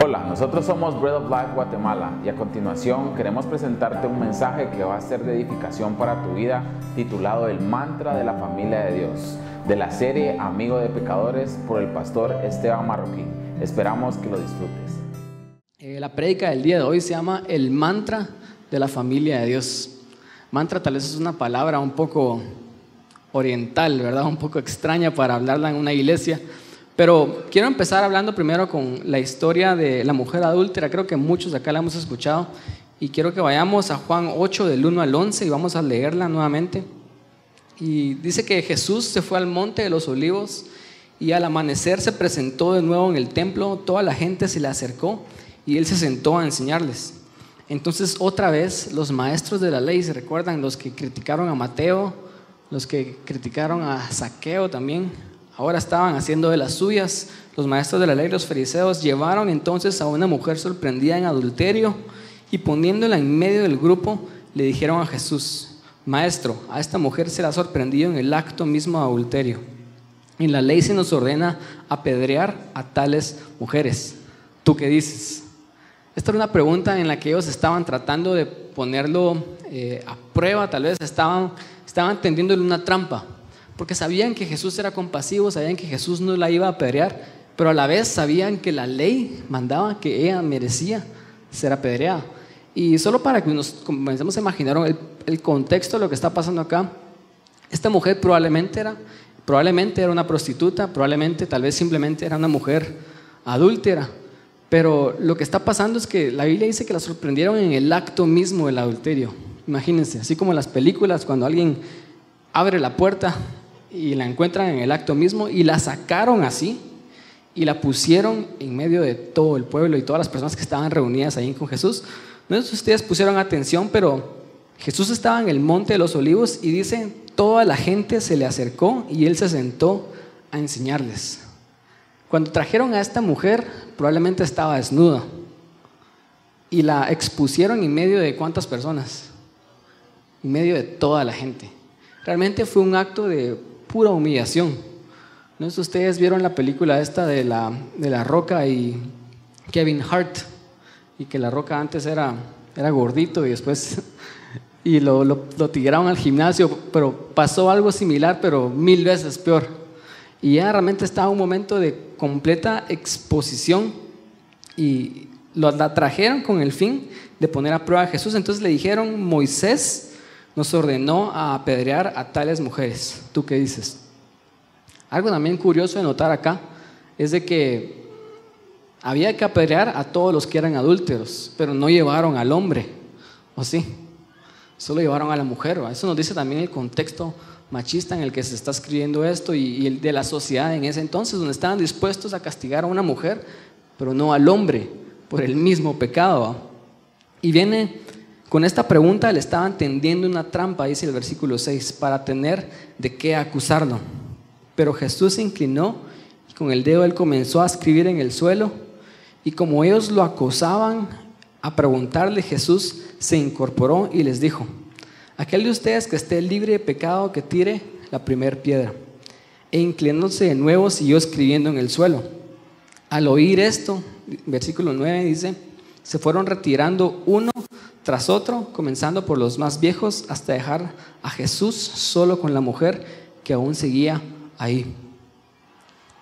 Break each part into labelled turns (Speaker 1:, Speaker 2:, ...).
Speaker 1: Hola, nosotros somos Bread of Life Guatemala y a continuación queremos presentarte un mensaje que va a ser de edificación para tu vida titulado El Mantra de la Familia de Dios, de la serie Amigo de Pecadores por el pastor Esteban Marroquín. Esperamos que lo disfrutes.
Speaker 2: La prédica del día de hoy se llama El Mantra de la Familia de Dios. Mantra tal vez es una palabra un poco oriental, ¿verdad? Un poco extraña para hablarla en una iglesia. Pero quiero empezar hablando primero con la historia de la mujer adúltera. Creo que muchos de acá la hemos escuchado. Y quiero que vayamos a Juan 8, del 1 al 11, y vamos a leerla nuevamente. Y dice que Jesús se fue al monte de los olivos y al amanecer se presentó de nuevo en el templo. Toda la gente se le acercó y él se sentó a enseñarles. Entonces otra vez los maestros de la ley, ¿se recuerdan? Los que criticaron a Mateo, los que criticaron a Zaqueo también, ahora estaban haciendo de las suyas. Los maestros de la ley, los fariseos, llevaron entonces a una mujer sorprendida en adulterio y poniéndola en medio del grupo, le dijeron a Jesús: Maestro, a esta mujer se la ha sorprendido en el acto mismo de adulterio. En la ley se nos ordena apedrear a tales mujeres. ¿Tú qué dices? Esta era una pregunta en la que ellos estaban tratando de ponerlo a prueba. Tal vez estaban tendiéndole una trampa, porque sabían que Jesús era compasivo, sabían que Jesús no la iba a apedrear, pero a la vez sabían que la ley mandaba que ella merecía ser apedreada. Y solo para que nos comencemos a imaginar el contexto de lo que está pasando acá, esta mujer probablemente era una prostituta, probablemente tal vez simplemente era una mujer adúltera. Pero lo que está pasando es que la Biblia dice que la sorprendieron en el acto mismo del adulterio. Imagínense, así como en las películas, cuando alguien abre la puerta y la encuentran en el acto mismo, y la sacaron así y la pusieron en medio de todo el pueblo y todas las personas que estaban reunidas ahí con Jesús. No sé si ustedes pusieron atención, pero Jesús estaba en el monte de los olivos y dice: toda la gente se le acercó y él se sentó a enseñarles. Cuando trajeron a esta mujer, probablemente estaba desnuda y la expusieron en medio de ¿cuántas personas? En medio de toda la gente. Realmente fue un acto de pura humillación. No sé si ustedes vieron la película esta de la Roca y Kevin Hart, y que la Roca antes era gordito y después y lo tiraron al gimnasio, pero pasó algo similar, pero 1000 veces peor. Y ya realmente estaba un momento de completa exposición y la trajeron con el fin de poner a prueba a Jesús. Entonces le dijeron: Moisés nos ordenó a apedrear a tales mujeres. ¿Tú qué dices? Algo también curioso de notar acá es de que había que apedrear a todos los que eran adúlteros, pero no llevaron al hombre, ¿o sí? Solo llevaron a la mujer. Eso nos dice también el contexto machista en el que se está escribiendo esto y el de la sociedad en ese entonces, donde estaban dispuestos a castigar a una mujer, pero no al hombre, por el mismo pecado. Y viene con esta pregunta, le estaban tendiendo una trampa, dice el versículo 6, para tener de qué acusarlo. Pero Jesús se inclinó y con el dedo él comenzó a escribir en el suelo, y como ellos lo acosaban a preguntarle, Jesús se incorporó y les dijo: aquel de ustedes que esté libre de pecado, que tire la primera piedra. E inclinándose de nuevo siguió escribiendo en el suelo. Al oír esto, versículo 9 dice: se fueron retirando uno tras otro, comenzando por los más viejos, hasta dejar a Jesús solo con la mujer que aún seguía ahí.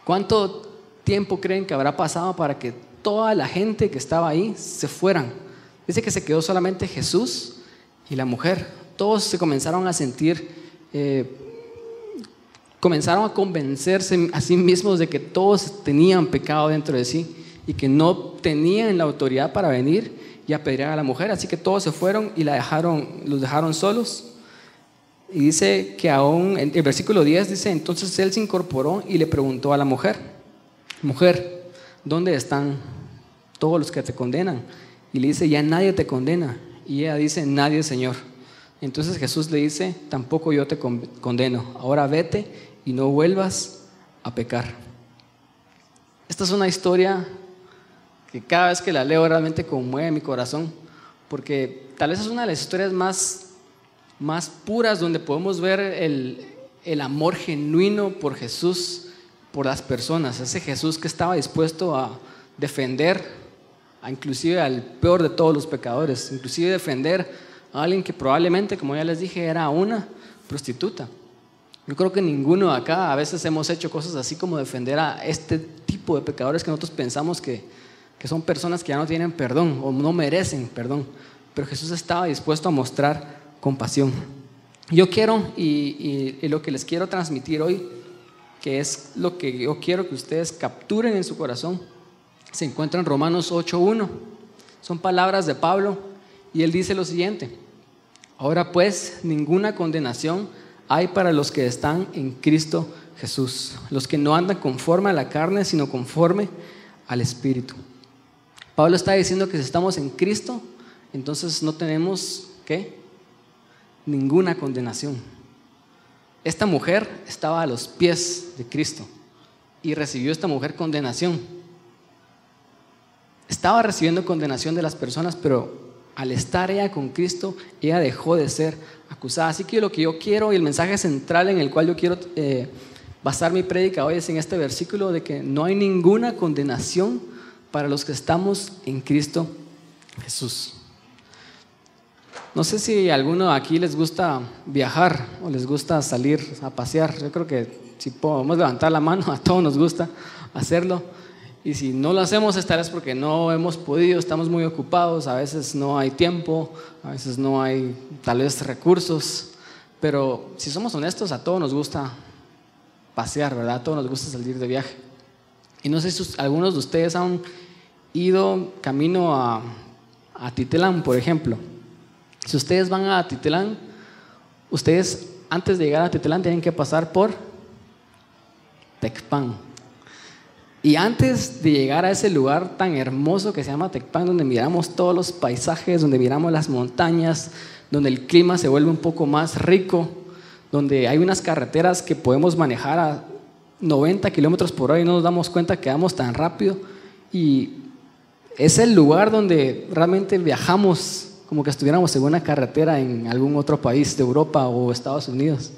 Speaker 2: ¿Cuánto tiempo creen que habrá pasado para que toda la gente que estaba ahí se fueran? Dice que se quedó solamente Jesús y la mujer. Todos se comenzaron a sentir, comenzaron a convencerse a sí mismos de que todos tenían pecado dentro de sí y que no tenían la autoridad para venir y apedrear a la mujer. Así que todos se fueron y los dejaron solos. Y dice que aún, en el versículo 10 dice: entonces él se incorporó y le preguntó a la mujer: mujer, ¿dónde están todos los que te condenan? Y le dice: ya nadie te condena. Y ella dice: nadie, Señor. Entonces Jesús le dice: tampoco yo te condeno, ahora vete y no vuelvas a pecar. Esta es una historia que cada vez que la leo realmente conmueve mi corazón, porque tal vez es una de las historias más puras, donde podemos ver el amor genuino por Jesús, por las personas. Ese Jesús que estaba dispuesto a defender inclusive al peor de todos los pecadores, inclusive defender a alguien que probablemente, como ya les dije, era una prostituta. Yo creo que ninguno de acá a veces hemos hecho cosas así como defender a este tipo de pecadores que nosotros pensamos que son personas que ya no tienen perdón o no merecen perdón, pero Jesús estaba dispuesto a mostrar compasión. Yo quiero, y lo que les quiero transmitir hoy, que es lo que yo quiero que ustedes capturen en su corazón, se encuentra en Romanos 8:1. Son palabras de Pablo y él dice lo siguiente: ahora pues ninguna condenación hay para los que están en Cristo Jesús, los que no andan conforme a la carne, sino conforme al Espíritu. Pablo está diciendo que si estamos en Cristo, entonces no tenemos, ¿qué? Ninguna condenación. Esta mujer estaba a los pies de Cristo y recibió esta mujer condenación. Estaba recibiendo condenación de las personas, pero al estar ella con Cristo, ella dejó de ser acusada. Así que lo que yo quiero, y el mensaje central en el cual yo quiero basar mi prédica hoy, es en este versículo de que no hay ninguna condenación para los que estamos en Cristo Jesús. No sé si a alguno aquí les gusta viajar o les gusta salir a pasear. Yo creo que si podemos levantar la mano, a todos nos gusta hacerlo. Y si no lo hacemos, esta vez porque no hemos podido, estamos muy ocupados, a veces no hay tiempo, a veces no hay tal vez recursos. Pero si somos honestos, a todos nos gusta pasear, ¿verdad? A todos nos gusta salir de viaje. Y no sé si algunos de ustedes han ido camino a Atitlán, por ejemplo. Si ustedes van a Atitlán, ustedes antes de llegar a Atitlán tienen que pasar por Tecpan. Y antes de llegar a ese lugar tan hermoso que se llama Tecpan, donde miramos todos los paisajes, donde miramos las montañas, donde el clima se vuelve un poco más rico, donde hay unas carreteras que podemos manejar a 90 kilómetros por hora y no nos damos cuenta que vamos tan rápido. Y es el lugar donde realmente viajamos como que estuviéramos en una carretera en algún otro país de Europa o Estados Unidos.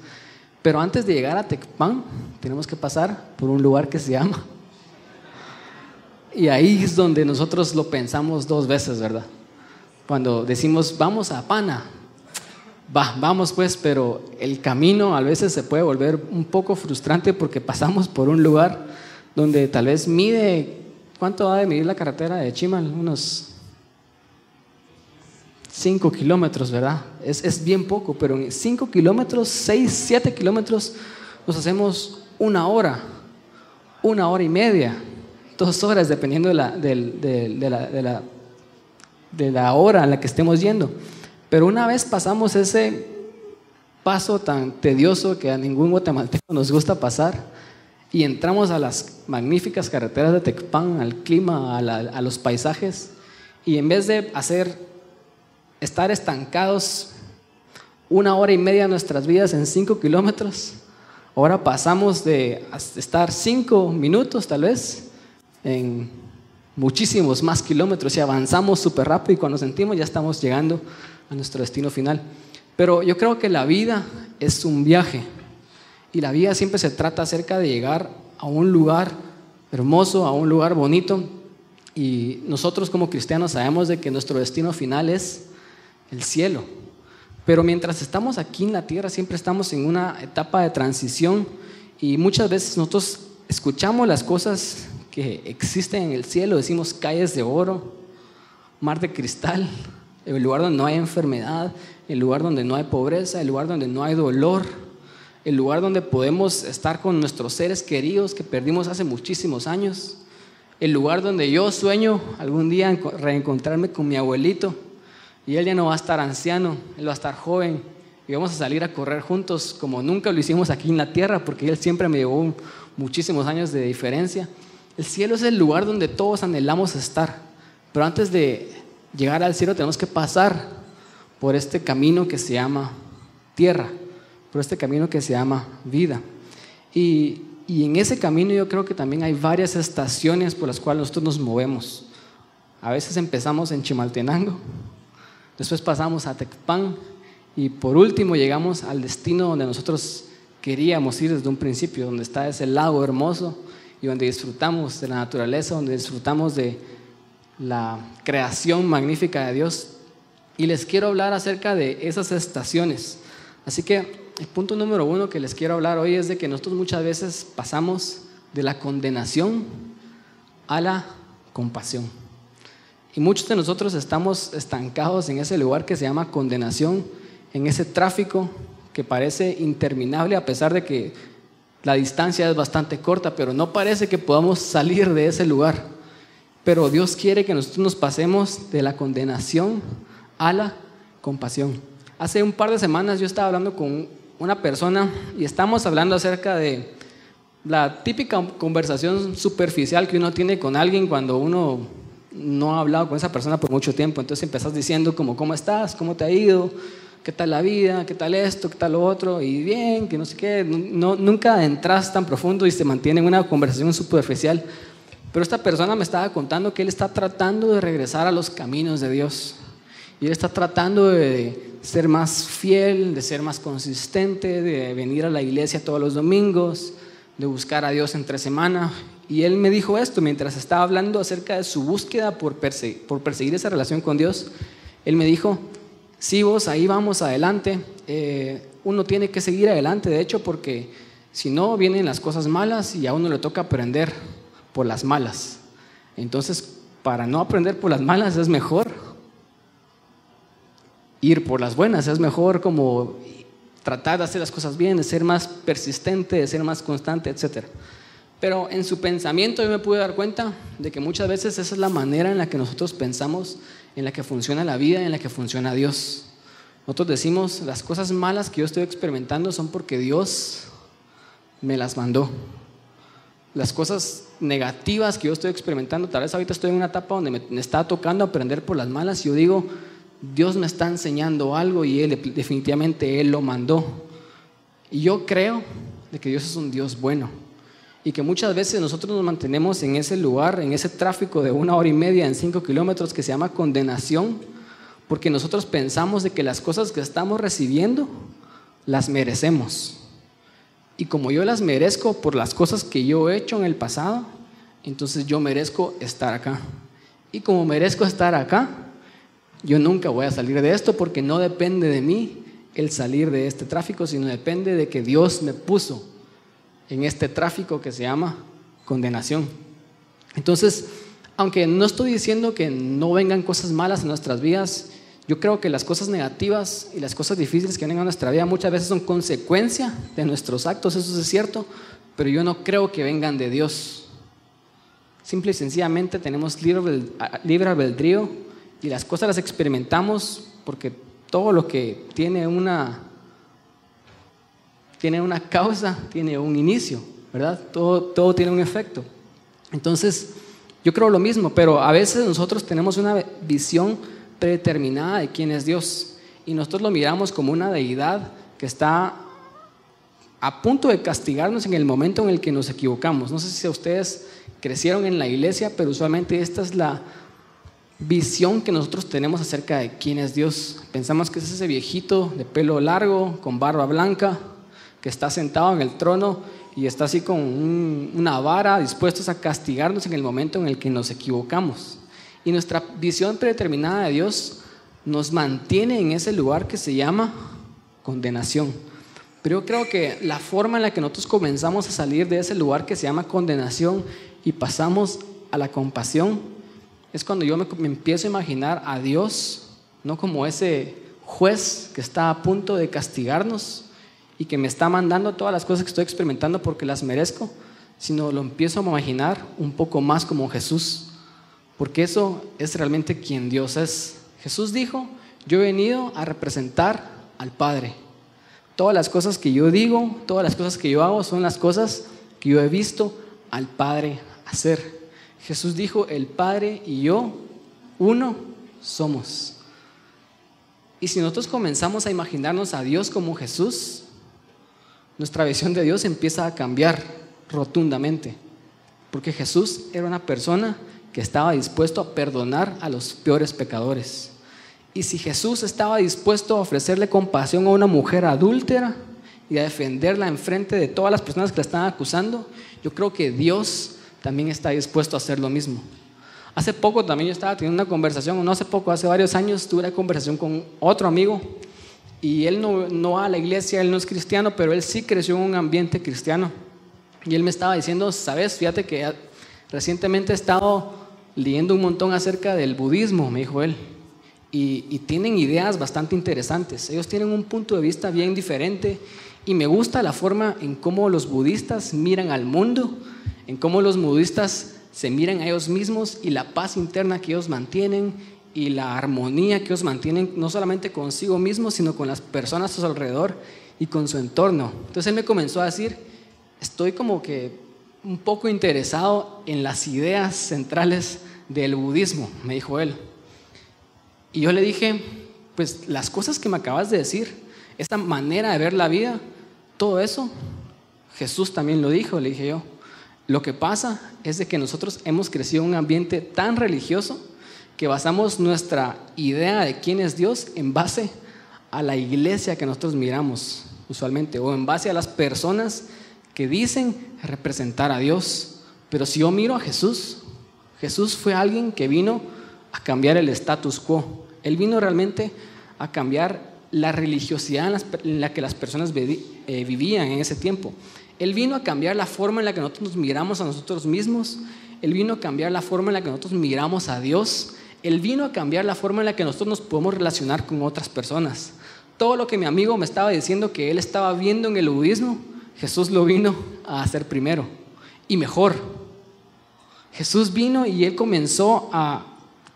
Speaker 2: Pero antes de llegar a Tecpan, tenemos que pasar por un lugar que se llama. Y ahí es donde nosotros lo pensamos dos veces, ¿verdad? Cuando decimos, vamos a Pana, vamos pues, pero el camino a veces se puede volver un poco frustrante porque pasamos por un lugar donde tal vez mide, ¿cuánto va de medir la carretera de Chimal? Unos 5 kilómetros, ¿verdad? Es bien poco, pero en 5 kilómetros, 6, 7 kilómetros nos hacemos una hora y media, 2 horas, dependiendo de la hora en la que estemos yendo. Pero una vez pasamos ese paso tan tedioso que a ningún guatemalteco nos gusta pasar y entramos a las magníficas carreteras de Tecpan, al clima, a los paisajes, y en vez de estar estancados 1 hora y media de nuestras vidas en 5 kilómetros, ahora pasamos de estar 5 minutos tal vez en muchísimos más kilómetros y avanzamos súper rápido y cuando sentimos ya estamos llegando a nuestro destino final. Pero yo creo que la vida es un viaje y la vida siempre se trata acerca de llegar a un lugar hermoso, a un lugar bonito, y nosotros como cristianos sabemos de que nuestro destino final es el cielo. Pero mientras estamos aquí en la tierra siempre estamos en una etapa de transición y muchas veces nosotros escuchamos las cosas que existen en el cielo, decimos calles de oro, mar de cristal, el lugar donde no hay enfermedad, el lugar donde no hay pobreza, el lugar donde no hay dolor, el lugar donde podemos estar con nuestros seres queridos que perdimos hace muchísimos años, el lugar donde yo sueño algún día reencontrarme con mi abuelito y él ya no va a estar anciano, él va a estar joven y vamos a salir a correr juntos como nunca lo hicimos aquí en la tierra porque él siempre me llevó muchísimos años de diferencia. El cielo es el lugar donde todos anhelamos estar, pero antes de llegar al cielo tenemos que pasar por este camino que se llama tierra, por este camino que se llama vida. Y en ese camino yo creo que también hay varias estaciones por las cuales nosotros nos movemos. A veces empezamos en Chimaltenango, después pasamos a Tecpan y por último llegamos al destino donde nosotros queríamos ir desde un principio, donde está ese lago hermoso y donde disfrutamos de la naturaleza, donde disfrutamos de la creación magnífica de Dios. Y les quiero hablar acerca de esas estaciones. Así que el punto número 1 que les quiero hablar hoy es de que nosotros muchas veces pasamos de la condenación a la compasión. Y muchos de nosotros estamos estancados en ese lugar que se llama condenación, en ese tráfico que parece interminable a pesar de que la distancia es bastante corta, pero no parece que podamos salir de ese lugar. Pero Dios quiere que nosotros nos pasemos de la condenación a la compasión. Hace un par de semanas yo estaba hablando con una persona y estamos hablando acerca de la típica conversación superficial que uno tiene con alguien cuando uno no ha hablado con esa persona por mucho tiempo. Entonces empezás diciendo como, ¿cómo estás? ¿Cómo te ha ido? ¿Qué tal la vida? ¿Qué tal esto? ¿Qué tal lo otro? Y bien, que no sé qué. Nunca entras tan profundo y se mantiene en una conversación superficial. Pero esta persona me estaba contando que él está tratando de regresar a los caminos de Dios. Y él está tratando de ser más fiel, de ser más consistente, de venir a la iglesia todos los domingos, de buscar a Dios entre semana. Y él me dijo esto mientras estaba hablando acerca de su búsqueda por perseguir esa relación con Dios. Él me dijo, sí, vos, ahí vamos adelante. Uno tiene que seguir adelante, de hecho, porque si no vienen las cosas malas y a uno le toca aprender por las malas. Entonces, para no aprender por las malas es mejor ir por las buenas, es mejor como tratar de hacer las cosas bien, de ser más persistente, de ser más constante, etc. Pero en su pensamiento yo me pude dar cuenta de que muchas veces esa es la manera en la que nosotros pensamos, en la que funciona la vida, en la que funciona Dios. Nosotros decimos, las cosas malas que yo estoy experimentando son porque Dios me las mandó. Las cosas negativas que yo estoy experimentando, tal vez ahorita estoy en una etapa donde me está tocando aprender por las malas y yo digo, Dios me está enseñando algo y definitivamente Él lo mandó. Y yo creo de que Dios es un Dios bueno y que muchas veces nosotros nos mantenemos en ese lugar, en ese tráfico de 1 hora y media en 5 kilómetros que se llama condenación, porque nosotros pensamos de que las cosas que estamos recibiendo las merecemos. Y como yo las merezco por las cosas que yo he hecho en el pasado, entonces yo merezco estar acá. Y como merezco estar acá, yo nunca voy a salir de esto porque no depende de mí el salir de este tráfico, sino depende de que Dios me puso en este tráfico que se llama condenación. Entonces, aunque no estoy diciendo que no vengan cosas malas en nuestras vidas, yo creo que las cosas negativas y las cosas difíciles que vienen a nuestra vida muchas veces son consecuencia de nuestros actos, eso es cierto, pero yo no creo que vengan de Dios. Simple y sencillamente tenemos libre albedrío y las cosas las experimentamos porque todo lo que tiene una causa, tiene un inicio, ¿verdad? Todo tiene un efecto. Entonces, yo creo lo mismo, pero a veces nosotros tenemos una visión predeterminada de quién es Dios y nosotros lo miramos como una deidad que está a punto de castigarnos en el momento en el que nos equivocamos. No sé si ustedes crecieron en la iglesia, pero usualmente esta es la visión que nosotros tenemos acerca de quién es Dios. Pensamos que es ese viejito de pelo largo, con barba blanca, que está sentado en el trono y está así con una vara, dispuestos a castigarnos en el momento en el que nos equivocamos. Y nuestra visión predeterminada de Dios nos mantiene en ese lugar que se llama condenación. Pero yo creo que la forma en la que nosotros comenzamos a salir de ese lugar que se llama condenación y pasamos a la compasión es cuando yo me empiezo a imaginar a Dios no como ese juez que está a punto de castigarnos y que me está mandando todas las cosas que estoy experimentando porque las merezco, sino lo empiezo a imaginar un poco más como Jesús, porque eso es realmente quien Dios es. Jesús dijo, yo he venido a representar al Padre. Todas las cosas que yo digo, todas las cosas que yo hago son las cosas que yo he visto al Padre hacer. Jesús dijo, el Padre y yo, uno somos. Y si nosotros comenzamos a imaginarnos a Dios como Jesús, nuestra visión de Dios empieza a cambiar rotundamente. Porque Jesús era una persona que estaba dispuesto a perdonar a los peores pecadores. Y si Jesús estaba dispuesto a ofrecerle compasión a una mujer adúltera y a defenderla enfrente de todas las personas que la estaban acusando, yo creo que Dios también está dispuesto a hacer lo mismo. Hace poco también yo estaba teniendo una conversación, no hace poco, hace varios años tuve una conversación con otro amigo y él no va a la iglesia, él no es cristiano, pero él sí creció en un ambiente cristiano. Y él me estaba diciendo, sabes, fíjate que recientemente he estado leyendo un montón acerca del budismo, me dijo él, y tienen ideas bastante interesantes. Ellos tienen un punto de vista bien diferente y me gusta la forma en cómo los budistas miran al mundo, en cómo los budistas se miran a ellos mismos y la paz interna que ellos mantienen y la armonía que ellos mantienen no solamente consigo mismos, sino con las personas a su alrededor y con su entorno. Entonces él me comenzó a decir, estoy como que un poco interesado en las ideas centrales del budismo, me dijo él. Y yo le dije, pues las cosas que me acabas de decir, esta manera de ver la vida, todo eso, Jesús también lo dijo, le dije yo. Lo que pasa es de que nosotros hemos crecido en un ambiente tan religioso que basamos nuestra idea de quién es Dios en base a la iglesia que nosotros miramos usualmente, o en base a las personas que dicen representar a Dios. Pero si yo miro a Jesús, Jesús fue alguien que vino a cambiar el status quo. Él vino realmente a cambiar la religiosidad en la que las personas vivían en ese tiempo. Él vino a cambiar la forma en la que nosotros nos miramos a nosotros mismos. Él vino a cambiar la forma en la que nosotros miramos a Dios. Él vino a cambiar la forma en la que nosotros nos podemos relacionar con otras personas. Todo lo que mi amigo me estaba diciendo que él estaba viendo en el budismo, Jesús lo vino a hacer primero y mejor. Jesús vino y él comenzó a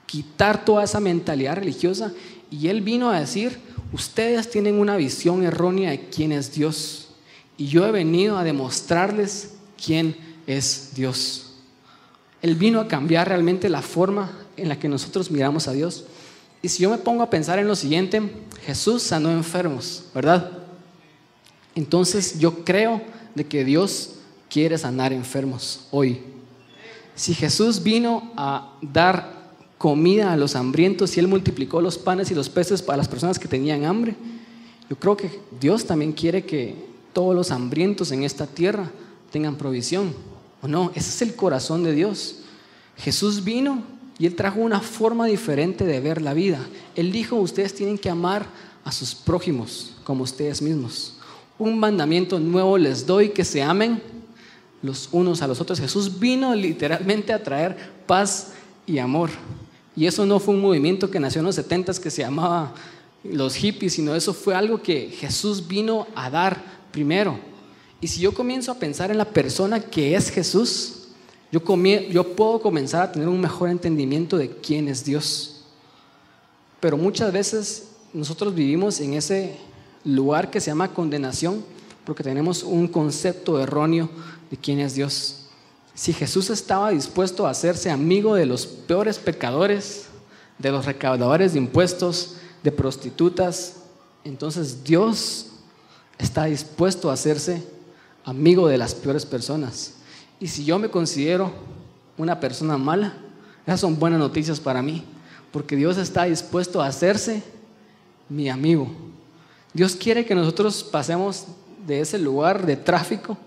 Speaker 2: quitar toda esa mentalidad religiosa y él vino a decir, ustedes tienen una visión errónea de quién es Dios y yo he venido a demostrarles quién es Dios. Él vino a cambiar realmente la forma en la que nosotros miramos a Dios. Y si yo me pongo a pensar en lo siguiente, Jesús sanó enfermos, ¿verdad? Entonces yo creo de que Dios quiere sanar enfermos hoy. Si Jesús vino a dar comida a los hambrientos y Él multiplicó los panes y los peces para las personas que tenían hambre, yo creo que Dios también quiere que todos los hambrientos en esta tierra tengan provisión, ¿o no? Ese es el corazón de Dios. Jesús vino y Él trajo una forma diferente de ver la vida. Él dijo, ustedes tienen que amar a sus prójimos como ustedes mismos. Un mandamiento nuevo les doy, que se amen los unos a los otros. Jesús vino literalmente a traer paz y amor. Y eso no fue un movimiento que nació en los 70s que se llamaba los hippies, sino eso fue algo que Jesús vino a dar primero. Y si yo comienzo a pensar en la persona que es Jesús, yo puedo comenzar a tener un mejor entendimiento de quién es Dios. Pero muchas veces nosotros vivimos en ese lugar que se llama condenación porque tenemos un concepto erróneo de quién es Dios. Si Jesús estaba dispuesto a hacerse amigo de los peores pecadores, de los recaudadores de impuestos, de prostitutas, entonces Dios está dispuesto a hacerse amigo de las peores personas. Y si yo me considero una persona mala, esas son buenas noticias para mí, porque Dios está dispuesto a hacerse mi amigo. Dios quiere que nosotros pasemos de ese lugar de tráfico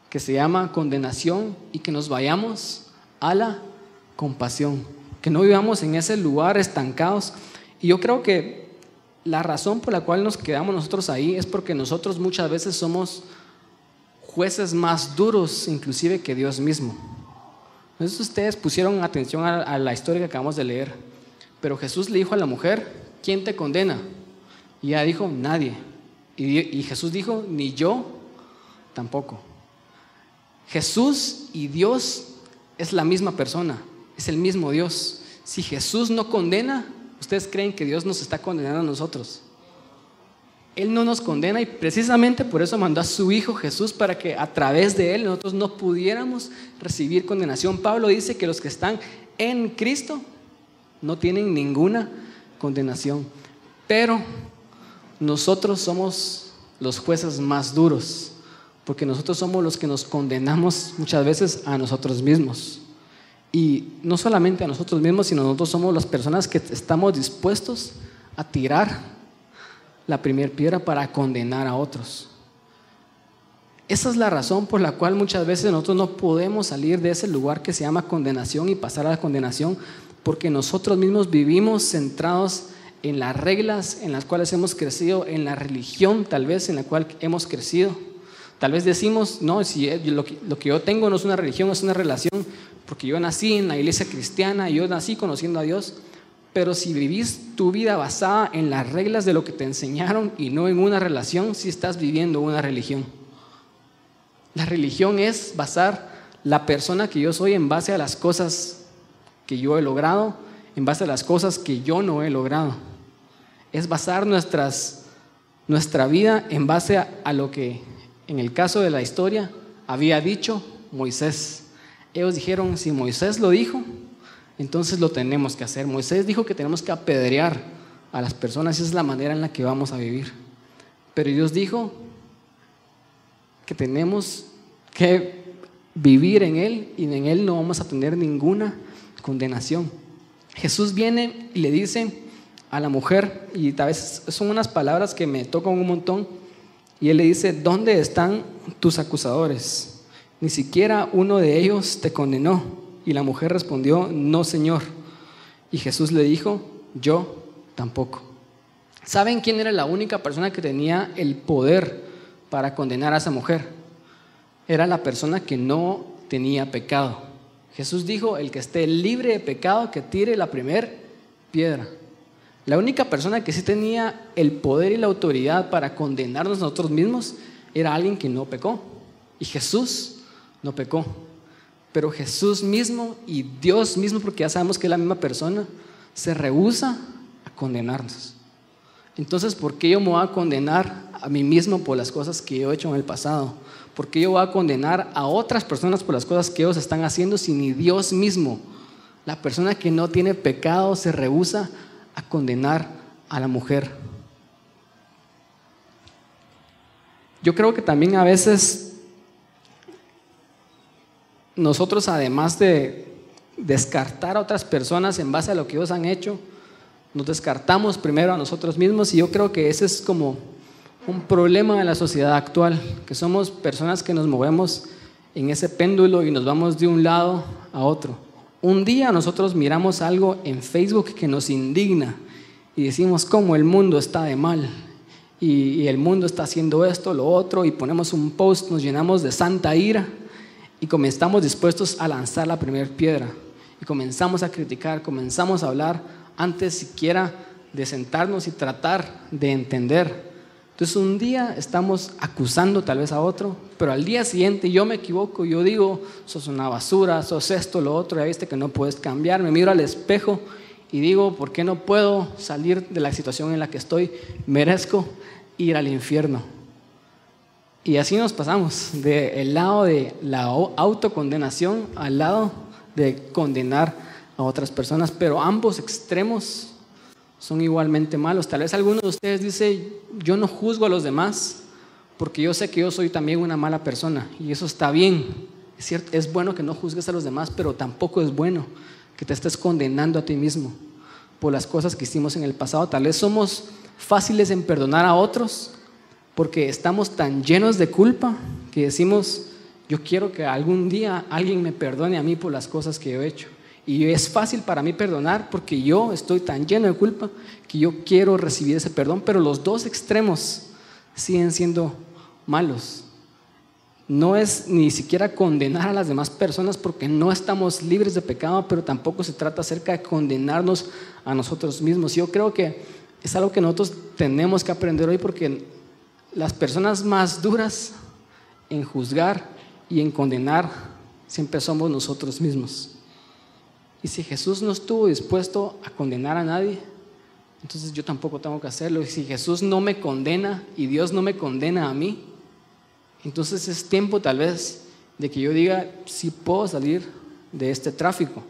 Speaker 2: que se llama condenación y que nos vayamos a la compasión, que no vivamos en ese lugar estancados. Y yo creo que la razón por la cual nos quedamos nosotros ahí es porque nosotros muchas veces somos jueces más duros inclusive que Dios mismo. Entonces ustedes pusieron atención a la historia que acabamos de leer, pero Jesús le dijo a la mujer, ¿quién te condena? Y ella dijo, nadie. Y Jesús dijo, ni yo tampoco. Jesús y Dios es la misma persona, es el mismo Dios. Si Jesús no condena, ¿ustedes creen que Dios nos está condenando a nosotros? Él no nos condena y precisamente por eso mandó a su Hijo Jesús para que a través de Él nosotros no pudiéramos recibir condenación. Pablo dice que los que están en Cristo no tienen ninguna condenación, pero nosotros somos los jueces más duros, porque nosotros somos los que nos condenamos muchas veces a nosotros mismos. Y no solamente a nosotros mismos, sino nosotros somos las personas que estamos dispuestos a tirar la primera piedra para condenar a otros. Esa es la razón por la cual muchas veces nosotros no podemos salir de ese lugar que se llama condenación y pasar a la condenación, porque nosotros mismos vivimos centrados en las reglas en las cuales hemos crecido, en la religión tal vez en la cual hemos crecido. Tal vez decimos, no, si lo que yo tengo no es una religión, es una relación, porque yo nací en la iglesia cristiana, yo nací conociendo a Dios. Pero si vivís tu vida basada en las reglas de lo que te enseñaron y no en una relación, sí estás viviendo una religión. La religión es basar la persona que yo soy en base a las cosas que yo he logrado, en base a las cosas que yo no he logrado. Es basar nuestra vida en base a lo que, en el caso de la historia, había dicho Moisés. Ellos dijeron, si Moisés lo dijo, entonces lo tenemos que hacer. Moisés dijo que tenemos que apedrear a las personas, esa es la manera en la que vamos a vivir. Pero Dios dijo que tenemos que vivir en Él y en Él no vamos a tener ninguna condenación. Jesús viene y le dice a la mujer, y tal vez son unas palabras que me tocan un montón, y Él le dice, ¿dónde están tus acusadores? Ni siquiera uno de ellos te condenó. Y la mujer respondió, no, Señor. Y Jesús le dijo, yo tampoco. ¿Saben quién era la única persona que tenía el poder para condenar a esa mujer? Era la persona que no tenía pecado. Jesús dijo, el que esté libre de pecado, que tire la primera piedra. La única persona que sí tenía el poder y la autoridad para condenarnos nosotros mismos era alguien que no pecó. Y Jesús no pecó. Pero Jesús mismo y Dios mismo, porque ya sabemos que es la misma persona, se rehúsa a condenarnos. Entonces, ¿por qué yo me voy a condenar a mí mismo por las cosas que yo he hecho en el pasado? ¿Por qué yo voy a condenar a otras personas por las cosas que ellos están haciendo si ni Dios mismo, la persona que no tiene pecado, se rehúsa a condenar a la mujer? Yo creo que también a veces nosotros, además de descartar a otras personas en base a lo que ellos han hecho, nos descartamos primero a nosotros mismos, y yo creo que ese es como un problema de la sociedad actual, que somos personas que nos movemos en ese péndulo y nos vamos de un lado a otro. Un día nosotros miramos algo en Facebook que nos indigna y decimos cómo el mundo está de mal y el mundo está haciendo esto, lo otro, y ponemos un post, nos llenamos de santa ira y comenzamos dispuestos a lanzar la primera piedra y comenzamos a criticar, comenzamos a hablar antes siquiera de sentarnos y tratar de entender. Entonces un día estamos acusando tal vez a otro, pero al día siguiente yo me equivoco, yo digo, sos una basura, sos esto, lo otro, ya viste que no puedes cambiar, me miro al espejo y digo, ¿por qué no puedo salir de la situación en la que estoy? Merezco ir al infierno. Y así nos pasamos del lado de la autocondenación al lado de condenar a otras personas, pero ambos extremos son igualmente malos. Tal vez alguno de ustedes dice, yo no juzgo a los demás porque yo sé que yo soy también una mala persona, y eso está bien, es cierto, es bueno que no juzgues a los demás, pero tampoco es bueno que te estés condenando a ti mismo por las cosas que hicimos en el pasado. Tal vez somos fáciles en perdonar a otros porque estamos tan llenos de culpa que decimos, yo quiero que algún día alguien me perdone a mí por las cosas que yo he hecho. Y es fácil para mí perdonar porque yo estoy tan lleno de culpa que yo quiero recibir ese perdón, pero los dos extremos siguen siendo malos. No es ni siquiera condenar a las demás personas porque no estamos libres de pecado, pero tampoco se trata acerca de condenarnos a nosotros mismos. Yo creo que es algo que nosotros tenemos que aprender hoy, porque las personas más duras en juzgar y en condenar siempre somos nosotros mismos. Y si Jesús no estuvo dispuesto a condenar a nadie, entonces yo tampoco tengo que hacerlo. Y si Jesús no me condena y Dios no me condena a mí, entonces es tiempo tal vez de que yo diga, sí puedo salir de este tráfico,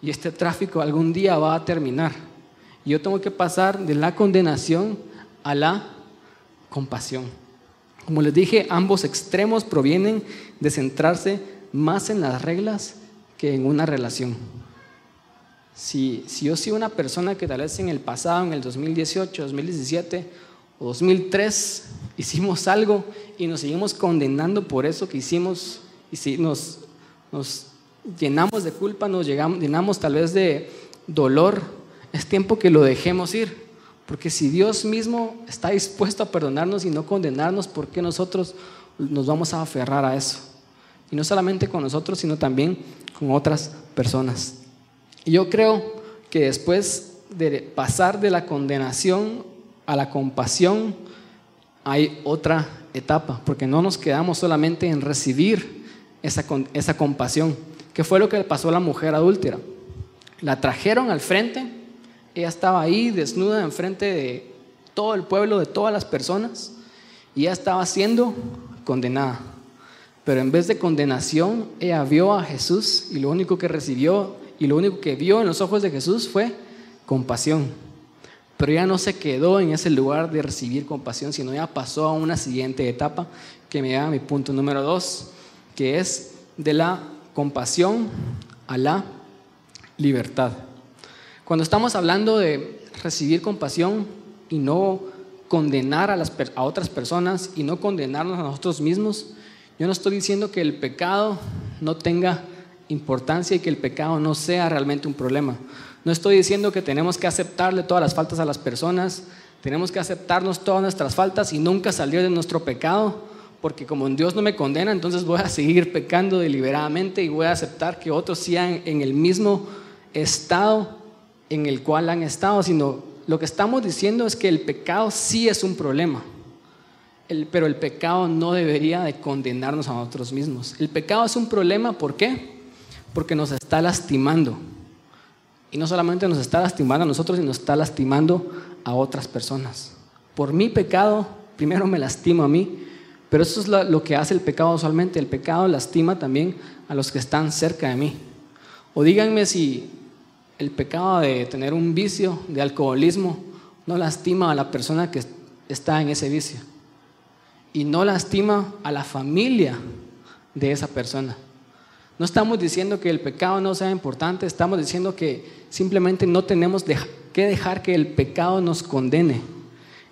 Speaker 2: y este tráfico algún día va a terminar. Y yo tengo que pasar de la condenación a la compasión. Como les dije, ambos extremos provienen de centrarse más en las reglas que en una relación. Si yo soy una persona que tal vez en el pasado, en el 2018, 2017 o 2003, hicimos algo y nos seguimos condenando por eso que hicimos, y si nos llenamos de culpa, nos llenamos tal vez de dolor, es tiempo que lo dejemos ir, porque si Dios mismo está dispuesto a perdonarnos y no condenarnos, ¿por qué nosotros nos vamos a aferrar a eso? Y no solamente con nosotros, sino también con otras personas. Y yo creo que después de pasar de la condenación a la compasión, hay otra etapa, porque no nos quedamos solamente en recibir esa compasión. ¿Qué fue lo que le pasó a la mujer adúltera? La trajeron al frente, ella estaba ahí desnuda en frente de todo el pueblo, de todas las personas, y ella estaba siendo condenada. Pero en vez de condenación, ella vio a Jesús y lo único que recibió y lo único que vio en los ojos de Jesús fue compasión. Pero ella no se quedó en ese lugar de recibir compasión, sino ella pasó a una siguiente etapa que me lleva a mi punto número 2, que es de la compasión a la libertad. Cuando estamos hablando de recibir compasión y no condenar a otras personas y no condenarnos a nosotros mismos, yo no estoy diciendo que el pecado no tenga importancia y que el pecado no sea realmente un problema. No estoy diciendo que tenemos que aceptarle todas las faltas a las personas, tenemos que aceptarnos todas nuestras faltas y nunca salir de nuestro pecado, porque como Dios no me condena, entonces voy a seguir pecando deliberadamente y voy a aceptar que otros sigan en el mismo estado en el cual han estado, sino lo que estamos diciendo es que el pecado sí es un problema. Pero el pecado no debería de condenarnos a nosotros mismos. El pecado es un problema, ¿por qué? Porque nos está lastimando. Y no solamente nos está lastimando a nosotros, sino nos está lastimando a otras personas. Por mi pecado, primero me lastimo a mí, pero eso es lo que hace el pecado usualmente. El pecado lastima también a los que están cerca de mí. O díganme si el pecado de tener un vicio de alcoholismo no lastima a la persona que está en ese vicio. Y no lastima a la familia de esa persona. No estamos diciendo que el pecado no sea importante, estamos diciendo que simplemente no tenemos que dejar que el pecado nos condene.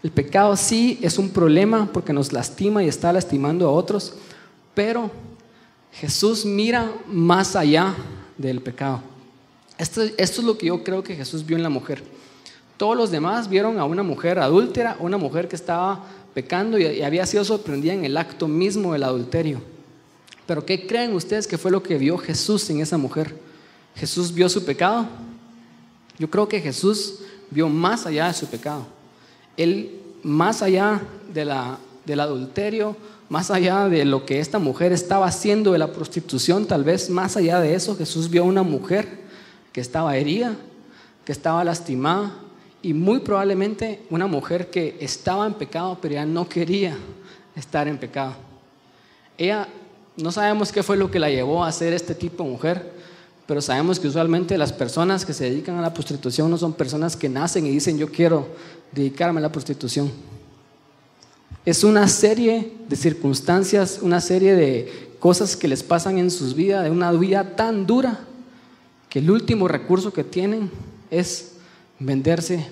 Speaker 2: El pecado sí es un problema porque nos lastima y está lastimando a otros, pero Jesús mira más allá del pecado. Esto es lo que yo creo que Jesús vio en la mujer. Todos los demás vieron a una mujer adúltera, una mujer que estaba pecando y había sido sorprendida en el acto mismo del adulterio. Pero ¿qué creen ustedes que fue lo que vio Jesús en esa mujer? ¿Jesús vio su pecado? Yo creo que Jesús vio más allá de su pecado. Él, más allá del adulterio, más allá de lo que esta mujer estaba haciendo, de la prostitución, tal vez más allá de eso, Jesús vio a una mujer que estaba herida, que estaba lastimada, y muy probablemente una mujer que estaba en pecado, pero ya no quería estar en pecado. Ella, no sabemos qué fue lo que la llevó a ser este tipo de mujer, pero sabemos que usualmente las personas que se dedican a la prostitución no son personas que nacen y dicen yo quiero dedicarme a la prostitución. Es una serie de circunstancias, una serie de cosas que les pasan en sus vidas, de una vida tan dura que el último recurso que tienen es venderse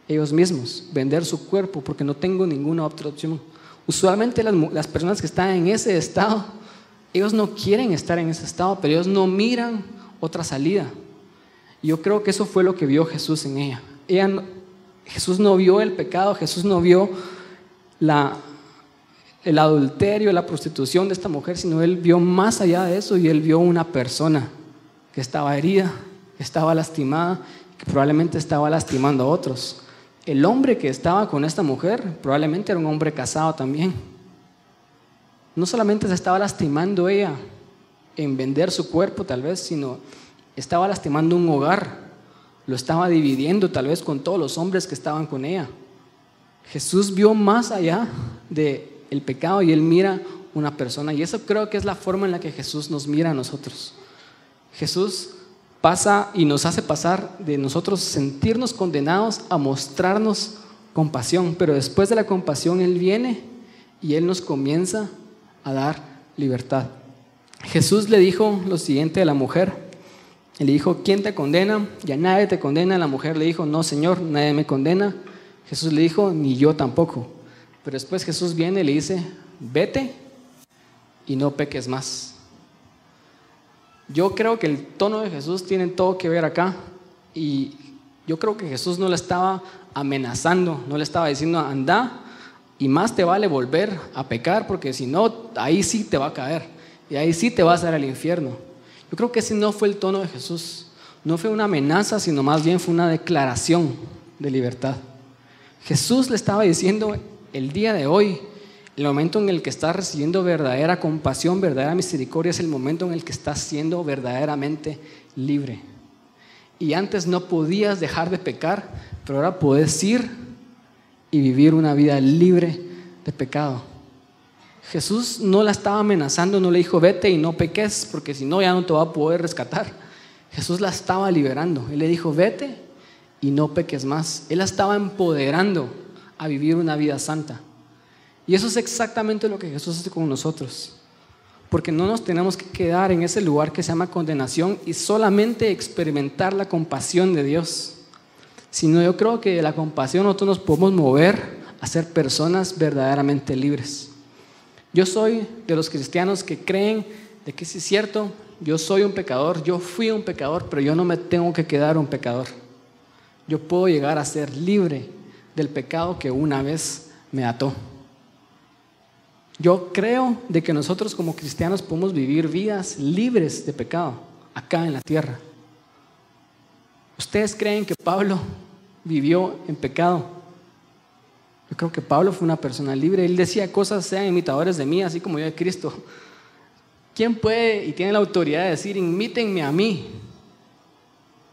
Speaker 2: ellos mismos, vender su cuerpo, porque no tengo ninguna otra opción. Usualmente las personas que están en ese estado, ellos no quieren estar en ese estado, pero ellos no miran otra salida. Y yo creo que eso fue lo que vio Jesús en ella. Jesús no vio el pecado, Jesús no vio el adulterio, la prostitución de esta mujer, sino Él vio más allá de eso y Él vio una persona que estaba herida, que estaba lastimada, que probablemente estaba lastimando a otros. El hombre que estaba con esta mujer probablemente era un hombre casado también. No solamente se estaba lastimando ella en vender su cuerpo tal vez, sino estaba lastimando un hogar, lo estaba dividiendo tal vez con todos los hombres que estaban con ella. Jesús vio más allá del pecado y Él mira una persona, y eso creo que es la forma en la que Jesús nos mira a nosotros. Jesús pasa y nos hace pasar de nosotros sentirnos condenados a mostrarnos compasión, pero después de la compasión Él viene y Él nos comienza a dar libertad. Jesús le dijo lo siguiente a la mujer. Él le dijo, ¿quién te condena? Ya nadie te condena. La mujer le dijo, no Señor, nadie me condena. Jesús le dijo, ni yo tampoco. Pero después Jesús viene y le dice, vete y no peques más. Yo creo que el tono de Jesús tiene todo que ver acá, y yo creo que Jesús no le estaba amenazando, no le estaba diciendo anda y más te vale volver a pecar, porque si no, ahí sí te va a caer y ahí sí te vas a ir al infierno. Yo creo que ese no fue el tono de Jesús, no fue una amenaza, sino más bien fue una declaración de libertad. Jesús le estaba diciendo, el día de hoy, el momento en el que estás recibiendo verdadera compasión, verdadera misericordia, es el momento en el que estás siendo verdaderamente libre. Y antes no podías dejar de pecar, pero ahora puedes ir y vivir una vida libre de pecado. Jesús no la estaba amenazando, no le dijo vete y no peques, porque si no ya no te va a poder rescatar. Jesús la estaba liberando. Él le dijo vete y no peques más. Él la estaba empoderando a vivir una vida santa. Y eso es exactamente lo que Jesús hace con nosotros, porque no nos tenemos que quedar en ese lugar que se llama condenación y solamente experimentar la compasión de Dios, sino yo creo que de la compasión nosotros nos podemos mover a ser personas verdaderamente libres. Yo soy de los cristianos que creen de que sí es cierto, yo soy un pecador, yo fui un pecador, pero yo no me tengo que quedar un pecador. Yo puedo llegar a ser libre del pecado que una vez me ató. Yo creo de que nosotros como cristianos podemos vivir vidas libres de pecado acá en la tierra. ¿Ustedes creen que Pablo vivió en pecado? Yo creo que Pablo fue una persona libre. Él decía cosas, sean imitadores de mí, así como yo de Cristo. ¿Quién puede y tiene la autoridad de decir, imítenme a mí?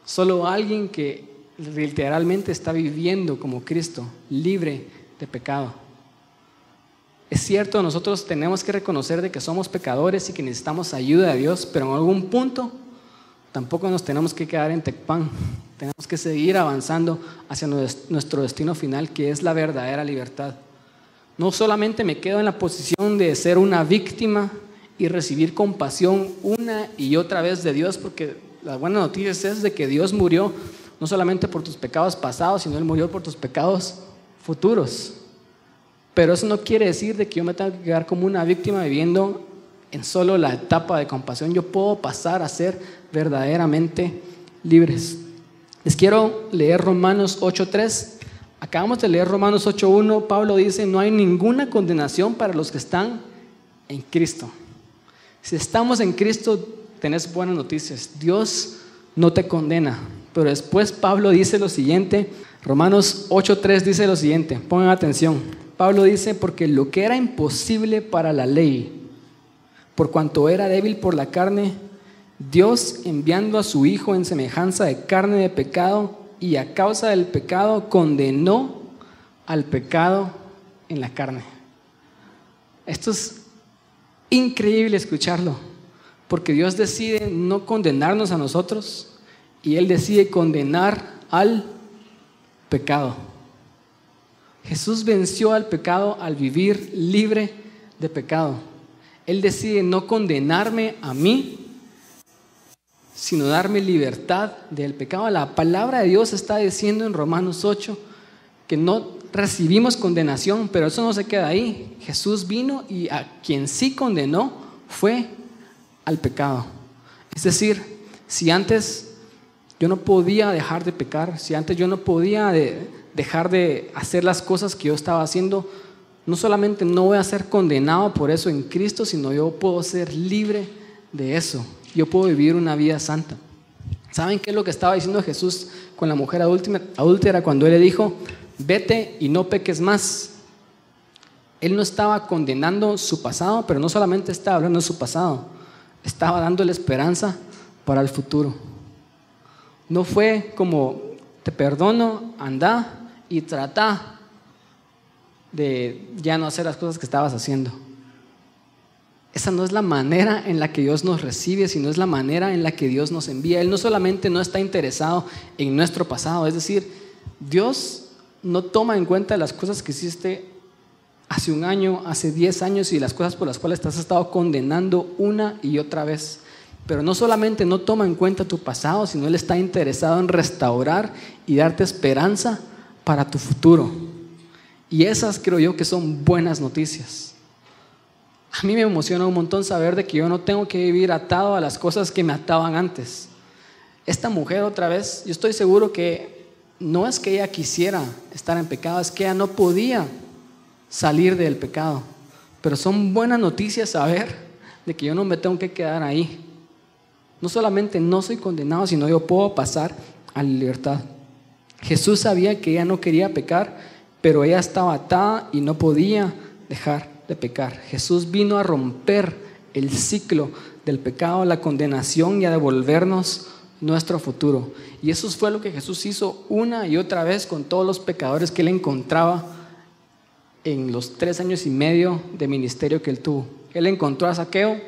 Speaker 2: Solo alguien que literalmente está viviendo como Cristo, libre de pecado. Es cierto, nosotros tenemos que reconocer de que somos pecadores y que necesitamos ayuda de Dios, pero en algún punto tampoco nos tenemos que quedar en Tecpan. Tenemos que seguir avanzando hacia nuestro destino final, que es la verdadera libertad. No solamente me quedo en la posición de ser una víctima y recibir compasión una y otra vez de Dios, porque la buena noticia es de que Dios murió no solamente por tus pecados pasados, sino Él murió por tus pecados futuros. Pero eso no quiere decir de que yo me tenga que quedar como una víctima viviendo en solo la etapa de compasión. Yo puedo pasar a ser verdaderamente libres. Les quiero leer Romanos 8:3. Acabamos de leer Romanos 8:1. Pablo dice, no hay ninguna condenación para los que están en Cristo. Si estamos en Cristo, tenés buenas noticias. Dios no te condena. Pero después Pablo dice lo siguiente. Romanos 8:3 dice lo siguiente. Pongan atención. Pablo dice, porque lo que era imposible para la ley, por cuanto era débil por la carne, Dios, enviando a su Hijo en semejanza de carne de pecado, y a causa del pecado condenó al pecado en la carne. Esto es increíble escucharlo, porque Dios decide no condenarnos a nosotros y Él decide condenar al pecado. Jesús venció al pecado al vivir libre de pecado. Él decide no condenarme a mí, sino darme libertad del pecado. La palabra de Dios está diciendo en Romanos 8 que no recibimos condenación, pero eso no se queda ahí. Jesús vino y a quien sí condenó fue al pecado. Es decir, si antes yo no podía dejar de pecar, si antes yo no podía dejar de hacer las cosas que yo estaba haciendo, no solamente no voy a ser condenado por eso en Cristo, sino yo puedo ser libre de eso. Yo puedo vivir una vida santa. ¿Saben qué es lo que estaba diciendo Jesús con la mujer adúltera cuando Él le dijo, vete y no peques más? Él no estaba condenando su pasado, pero no solamente estaba hablando de su pasado, estaba dándole esperanza para el futuro. No fue como, te perdono, anda y trata de ya no hacer las cosas que estabas haciendo. Esa no es la manera en la que Dios nos recibe, sino es la manera en la que Dios nos envía. Él no solamente no está interesado en nuestro pasado, es decir, Dios no toma en cuenta las cosas que hiciste hace un año, hace 10 años y las cosas por las cuales te has estado condenando una y otra vez. Pero no solamente no toma en cuenta tu pasado, sino Él está interesado en restaurar y darte esperanza para tu futuro. Y esas creo yo que son buenas noticias. A mí me emociona un montón saber de que yo no tengo que vivir atado a las cosas que me ataban antes. Esta mujer otra vez, yo estoy seguro que no es que ella quisiera estar en pecado, es que ella no podía salir del pecado. Pero son buenas noticias saber de que yo no me tengo que quedar ahí. No solamente no soy condenado, sino yo puedo pasar a la libertad. Jesús sabía que ella no quería pecar, pero ella estaba atada y no podía dejar de pecar. Jesús vino a romper el ciclo del pecado, la condenación y a devolvernos nuestro futuro. Y eso fue lo que Jesús hizo una y otra vez con todos los pecadores que él encontraba en los 3 años y medio de ministerio que él tuvo. Él encontró a Zaqueo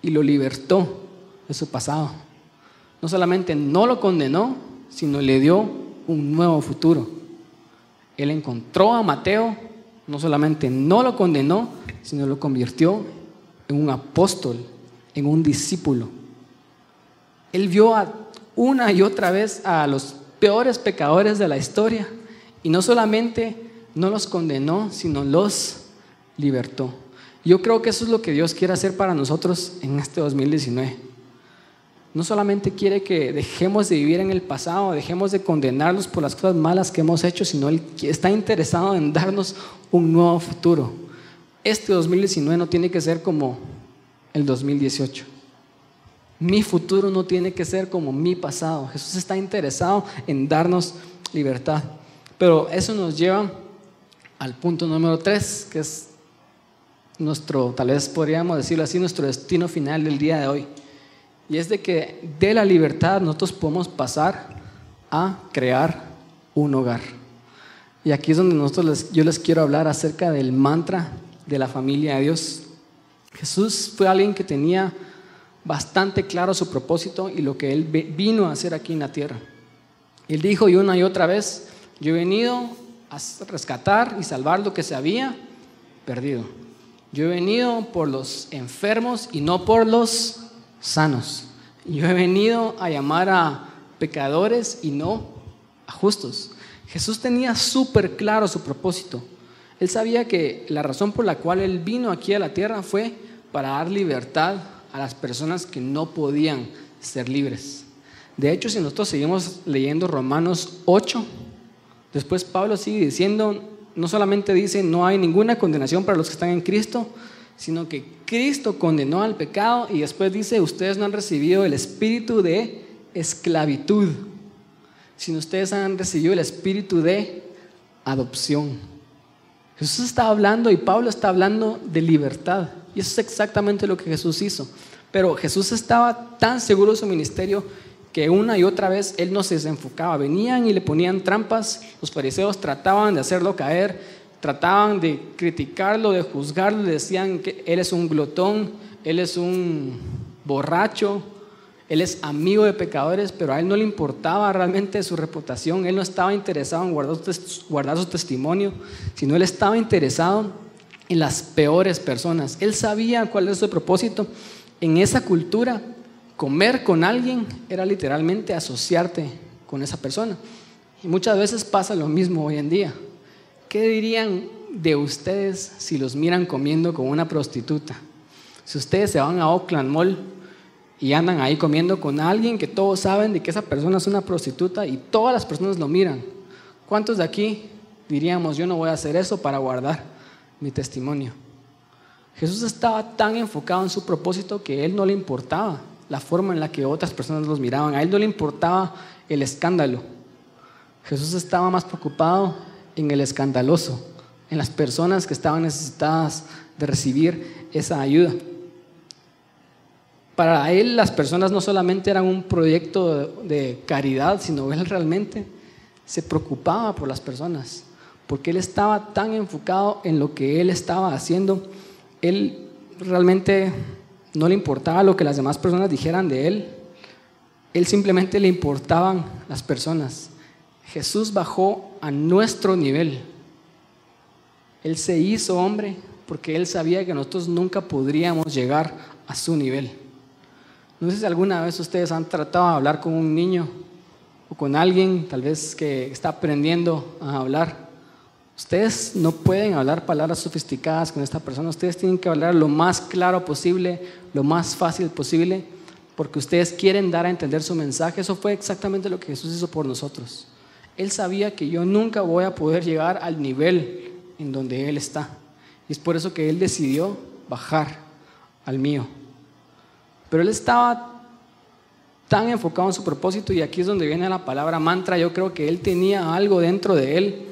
Speaker 2: y lo libertó de su pasado. No solamente no lo condenó, sino le dio un nuevo futuro. Él encontró a Mateo, no solamente no lo condenó, sino lo convirtió en un apóstol, en un discípulo. Él vio una y otra vez a los peores pecadores de la historia y no solamente no los condenó, sino los libertó. Yo creo que eso es lo que Dios quiere hacer para nosotros en este 2019. No solamente quiere que dejemos de vivir en el pasado, dejemos de condenarnos por las cosas malas que hemos hecho, sino Él está interesado en darnos un nuevo futuro. Este 2019 no tiene que ser como el 2018. Mi futuro no tiene que ser como mi pasado. Jesús está interesado en darnos libertad. Pero eso nos lleva al punto número 3, que es nuestro, tal vez podríamos decirlo así, nuestro destino final del día de hoy. Y es de que de la libertad nosotros podemos pasar a crear un hogar. Y aquí es donde yo les quiero hablar acerca del mantra de la familia de Dios. Jesús fue alguien que tenía bastante claro su propósito y lo que Él vino a hacer aquí en la tierra. Él dijo y una y otra vez: yo he venido a rescatar y salvar lo que se había perdido. Yo he venido por los enfermos y no por los sanos. Yo he venido a llamar a pecadores y no a justos. Jesús tenía súper claro su propósito. Él sabía que la razón por la cual Él vino aquí a la tierra fue para dar libertad a las personas que no podían ser libres. De hecho, si nosotros seguimos leyendo Romanos 8, después Pablo sigue diciendo, no solamente dice no hay ninguna condenación para los que están en Cristo, sino que Cristo condenó al pecado, y después dice: ustedes no han recibido el espíritu de esclavitud, sino ustedes han recibido el espíritu de adopción. Jesús está hablando y Pablo está hablando de libertad, y eso es exactamente lo que Jesús hizo. Pero Jesús estaba tan seguro de su ministerio que una y otra vez Él no se desenfocaba. Venían y le ponían trampas. Los fariseos trataban de hacerlo caer, trataban de criticarlo, de juzgarlo. Le decían que Él es un glotón, Él es un borracho, Él es amigo de pecadores, pero a Él no le importaba realmente su reputación. Él no estaba interesado en guardar su testimonio, sino Él estaba interesado en las peores personas. Él sabía cuál era su propósito. En esa cultura, comer con alguien era literalmente asociarte con esa persona. Y muchas veces pasa lo mismo hoy en día. ¿Qué dirían de ustedes si los miran comiendo con una prostituta? Si ustedes se van a Oakland Mall y andan ahí comiendo con alguien que todos saben de que esa persona es una prostituta y todas las personas lo miran, ¿cuántos de aquí diríamos: yo no voy a hacer eso para guardar mi testimonio? Jesús estaba tan enfocado en su propósito que a Él no le importaba la forma en la que otras personas los miraban. A Él no le importaba el escándalo. Jesús estaba más preocupado en el escandaloso, en las personas que estaban necesitadas de recibir esa ayuda. Para Él las personas no solamente eran un proyecto de caridad, sino Él realmente se preocupaba por las personas, porque Él estaba tan enfocado en lo que Él estaba haciendo. Él realmente no le importaba lo que las demás personas dijeran de Él. Él simplemente le importaban las personas. Jesús bajó a nuestro nivel. Él se hizo hombre porque Él sabía que nosotros nunca podríamos llegar a su nivel. No sé si alguna vez ustedes han tratado de hablar con un niño o con alguien tal vez que está aprendiendo a hablar. ustedes no pueden hablar palabras sofisticadas con esta persona, ustedes tienen que hablar lo más claro posible, lo más fácil posible, porque ustedes quieren dar a entender su mensaje. Eso fue exactamente lo que Jesús hizo por nosotros. Él sabía que yo nunca voy a poder llegar al nivel en donde Él está. Y es por eso que Él decidió bajar al mío. Pero Él estaba tan enfocado en su propósito, y aquí es donde viene la palabra mantra. Yo creo que Él tenía algo dentro de Él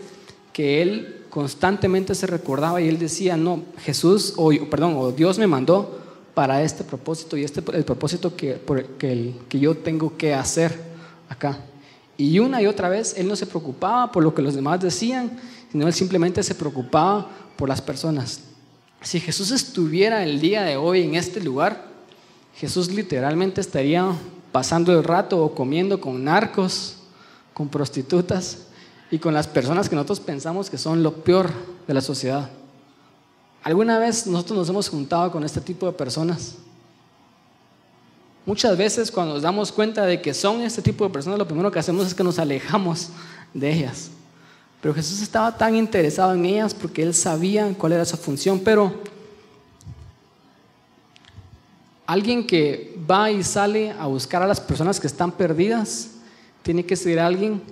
Speaker 2: que Él constantemente se recordaba, y Él decía, no, o Dios me mandó para este propósito, y el propósito que yo tengo que hacer acá. Y una y otra vez Él no se preocupaba por lo que los demás decían, sino Él simplemente se preocupaba por las personas. Si Jesús estuviera el día de hoy en este lugar, Jesús literalmente estaría pasando el rato o comiendo con narcos, con prostitutas y con las personas que nosotros pensamos que son lo peor de la sociedad. ¿Alguna vez nosotros nos hemos juntado con este tipo de personas? Muchas veces cuando nos damos cuenta de que son este tipo de personas, lo primero que hacemos es que nos alejamos de ellas. Pero Jesús estaba tan interesado en ellas porque Él sabía cuál era su función. Pero alguien que va y sale a buscar a las personas que están perdidas, tiene que ser alguien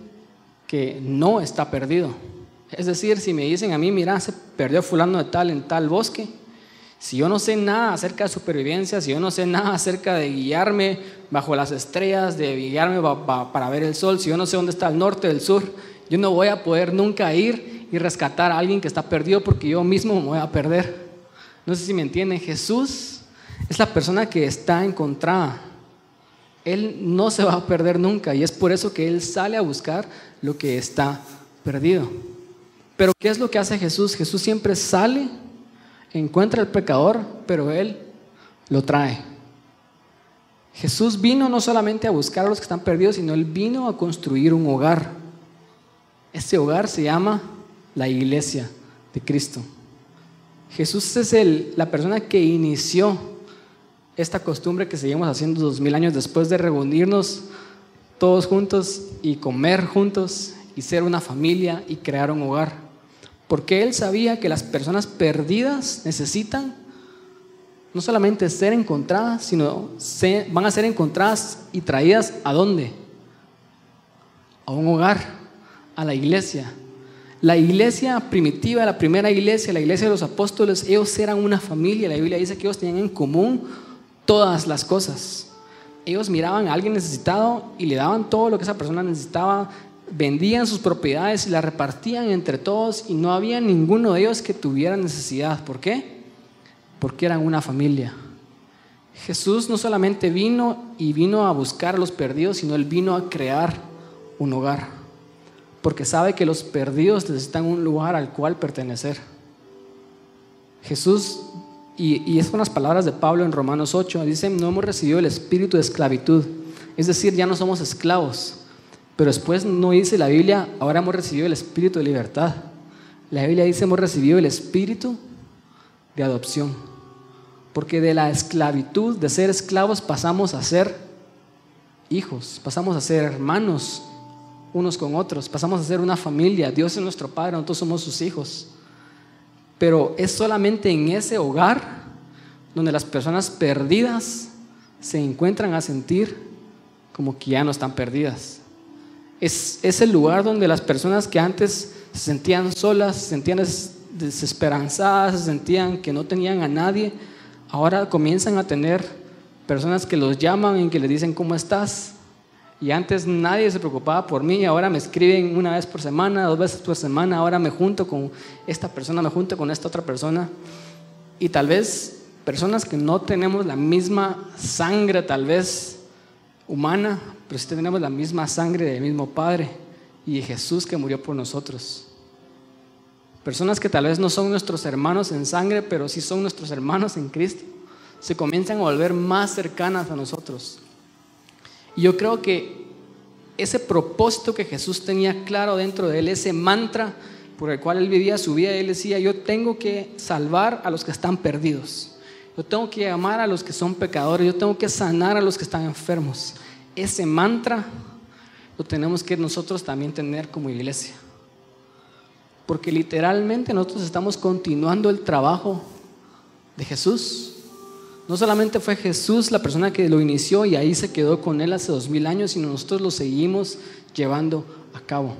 Speaker 2: que no está perdido. Es decir, si me dicen a mí, mira, se perdió fulano de tal en tal bosque, si yo no sé nada acerca de supervivencia, si yo no sé nada acerca de guiarme bajo las estrellas, de guiarme para ver el sol, si yo no sé dónde está el norte, el sur, yo no voy a poder nunca ir y rescatar a alguien que está perdido, porque yo mismo me voy a perder. No sé si me entienden. Jesús es la persona que está encontrada. Él no se va a perder nunca, y es por eso que Él sale a buscar lo que está perdido. Pero ¿qué es lo que hace Jesús? Jesús siempre sale, encuentra al pecador, pero Él lo trae. Jesús vino no solamente a buscar a los que están perdidos, sino Él vino a construir un hogar. Este hogar se llama la iglesia de Cristo. Jesús es la persona que inició esta costumbre que seguimos haciendo 2000 años después, de reunirnos todos juntos y comer juntos y ser una familia y crear un hogar. Porque Él sabía que las personas perdidas necesitan no solamente ser encontradas, sino van a ser encontradas y traídas ¿a dónde? A un hogar, a la iglesia. La iglesia primitiva, la primera iglesia, la iglesia de los apóstoles, ellos eran una familia. La Biblia dice que ellos tenían en común todas las cosas. Ellos miraban a alguien necesitado y le daban todo lo que esa persona necesitaba, vendían sus propiedades y las repartían entre todos, y no había ninguno de ellos que tuviera necesidad. ¿Por qué? Porque eran una familia. Jesús no solamente vino a buscar a los perdidos, sino Él vino a crear un hogar, porque sabe que los perdidos necesitan un lugar al cual pertenecer. Jesús, y es con las palabras de Pablo en Romanos 8, dice: no hemos recibido el espíritu de esclavitud, es decir, ya no somos esclavos. Pero después no dice la Biblia, ahora hemos recibido el espíritu de libertad. La Biblia dice, hemos recibido el espíritu de adopción. Porque de la esclavitud, de ser esclavos, pasamos a ser hijos, pasamos a ser hermanos unos con otros, pasamos a ser una familia. Dios es nuestro Padre, nosotros somos sus hijos. Pero es solamente en ese hogar donde las personas perdidas se encuentran a sentir como que ya no están perdidas. Es el lugar donde las personas que antes se sentían solas, se sentían desesperanzadas, se sentían que no tenían a nadie, ahora comienzan a tener personas que los llaman y que les dicen ¿cómo estás? Y antes nadie se preocupaba por mí, ahora me escriben una vez por semana, 2 veces por semana, ahora me junto con esta persona, me junto con esta otra persona. Y tal vez personas que no tenemos la misma sangre, tal vez humana, pero sí tenemos la misma sangre del mismo Padre y de Jesús que murió por nosotros. Personas que tal vez no son nuestros hermanos en sangre, pero sí son nuestros hermanos en Cristo, se comienzan a volver más cercanas a nosotros. Y yo creo que ese propósito que Jesús tenía claro dentro de Él, ese mantra por el cual Él vivía su vida, Él decía: yo tengo que salvar a los que están perdidos, yo tengo que amar a los que son pecadores, yo tengo que sanar a los que están enfermos. Ese mantra lo tenemos que nosotros también tener como iglesia. porque literalmente nosotros estamos continuando el trabajo de Jesús. No solamente fue Jesús la persona que lo inició y ahí se quedó con él hace 2000 años, sino nosotros lo seguimos llevando a cabo.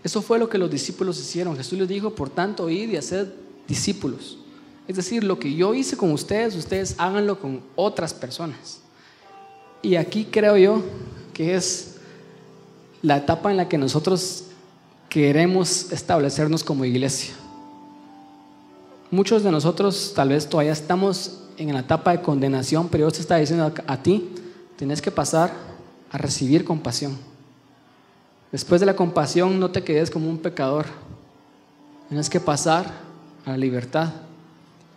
Speaker 2: Eso fue lo que los discípulos hicieron. Jesús les dijo: por tanto, id y haced discípulos. Es decir, lo que yo hice con ustedes, ustedes háganlo con otras personas. Y aquí creo yo que es la etapa en la que nosotros queremos establecernos como iglesia. Muchos de nosotros tal vez todavía estamos en la etapa de condenación, pero Dios te está diciendo a ti: tienes que pasar a recibir compasión. Después de la compasión, no te quedes como un pecador. Tienes que pasar a la libertad.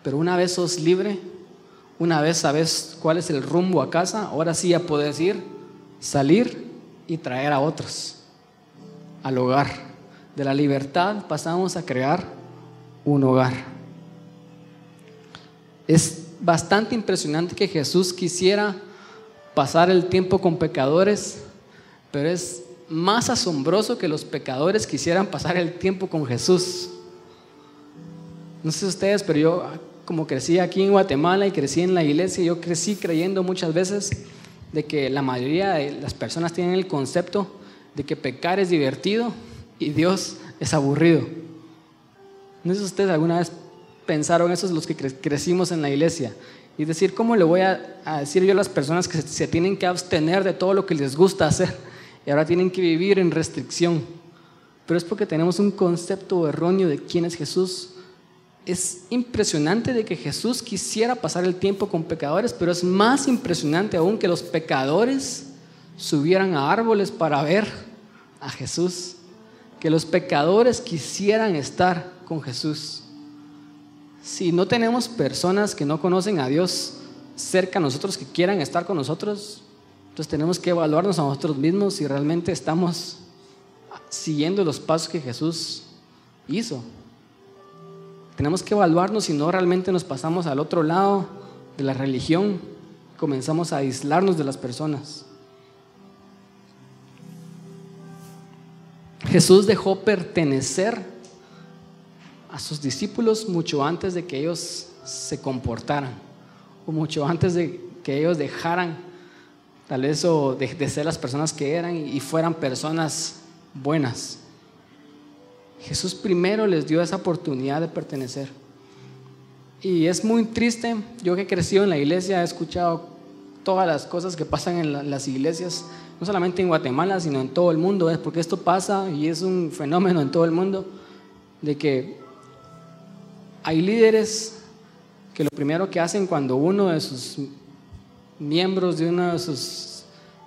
Speaker 2: Pero una vez sos libre, una vez sabes cuál es el rumbo a casa, ahora sí ya puedes ir, salir y traer a otros al hogar. De la libertad pasamos a crear un hogar. Es bastante impresionante que Jesús quisiera pasar el tiempo con pecadores, pero es más asombroso que los pecadores quisieran pasar el tiempo con Jesús. No sé ustedes, pero yo, como crecí aquí en Guatemala y crecí en la iglesia, yo crecí creyendo muchas veces de que la mayoría de las personas tienen el concepto de que pecar es divertido y Dios es aburrido. No sé si ustedes alguna vez pensaron eso, los que crecimos en la iglesia. Y decir, ¿cómo le voy a decir yo a las personas que se tienen que abstener de todo lo que les gusta hacer y ahora tienen que vivir en restricción? Pero es porque tenemos un concepto erróneo de quién es Jesús. Es impresionante de que Jesús quisiera pasar el tiempo con pecadores, pero es más impresionante aún que los pecadores subieran a árboles para ver a Jesús, que los pecadores quisieran estar con Jesús. Si no tenemos personas que no conocen a Dios cerca de nosotros que quieran estar con nosotros, entonces tenemos que evaluarnos a nosotros mismos si realmente estamos siguiendo los pasos que Jesús hizo. Tenemos que evaluarnos si no realmente nos pasamos al otro lado de la religión, comenzamos a aislarnos de las personas. Jesús dejó pertenecer a sus discípulos mucho antes de que ellos se comportaran, o mucho antes de que ellos dejaran tal vez de ser las personas que eran y fueran personas buenas. Jesús primero les dio esa oportunidad de pertenecer. Y es muy triste, yo que he crecido en la iglesia he escuchado todas las cosas que pasan en las iglesias, no solamente en Guatemala, sino en todo el mundo, porque esto pasa y es un fenómeno en todo el mundo, de que hay líderes que lo primero que hacen cuando uno de sus miembros de una de sus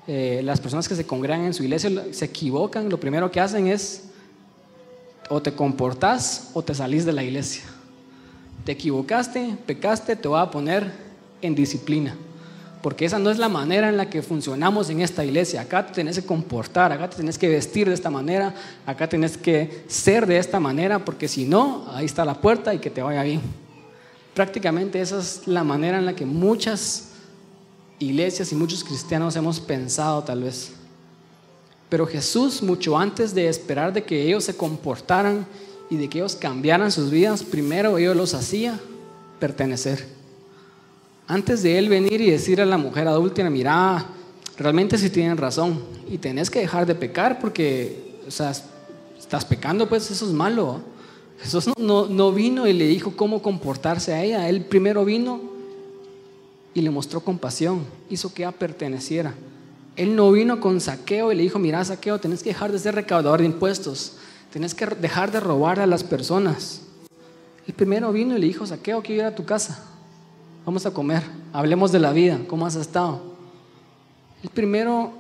Speaker 2: las personas que se congregan en su iglesia se equivocan, lo primero que hacen es: o te comportás o te salís de la iglesia. Te equivocaste, pecaste, te voy a poner en disciplina, porque esa no es la manera en la que funcionamos en esta iglesia. Acá te tenés que comportar, acá te tenés que vestir de esta manera, acá tenés que ser de esta manera, porque si no, ahí está la puerta y que te vaya bien. Prácticamente esa es la manera en la que muchas iglesias y muchos cristianos hemos pensado tal vez. Pero Jesús, mucho antes de esperar de que ellos se comportaran y de que ellos cambiaran sus vidas, primero ellos los hacía pertenecer. Antes de él venir y decir a la mujer adúltera: mira, realmente sí tienen razón y tenés que dejar de pecar porque, o sea, estás pecando, pues eso es malo. Jesús no vino y le dijo cómo comportarse a ella. Él primero vino y le mostró compasión, hizo que ella perteneciera. Él no vino con Zaqueo y le dijo: mira, Zaqueo, tenés que dejar de ser recaudador de impuestos, tenés que dejar de robar a las personas. Él primero vino y le dijo: Zaqueo, quiero ir a tu casa, vamos a comer, hablemos de la vida, ¿cómo has estado? Él primero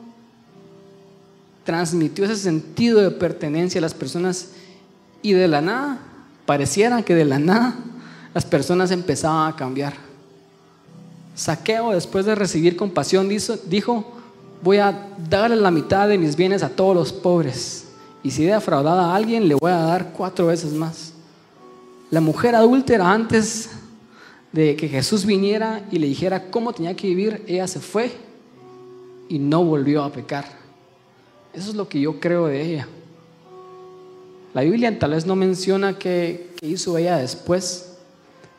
Speaker 2: transmitió ese sentido de pertenencia a las personas, y de la nada, pareciera que de la nada, las personas empezaban a cambiar. Zaqueo, después de recibir compasión, dijo: voy a darle la mitad de mis bienes a todos los pobres, y si he defraudado a alguien, le voy a dar 4 veces más. La mujer adúltera, antes de que Jesús viniera y le dijera cómo tenía que vivir, ella se fue y no volvió a pecar. Eso es lo que yo creo de ella. La Biblia tal vez no menciona qué hizo ella después,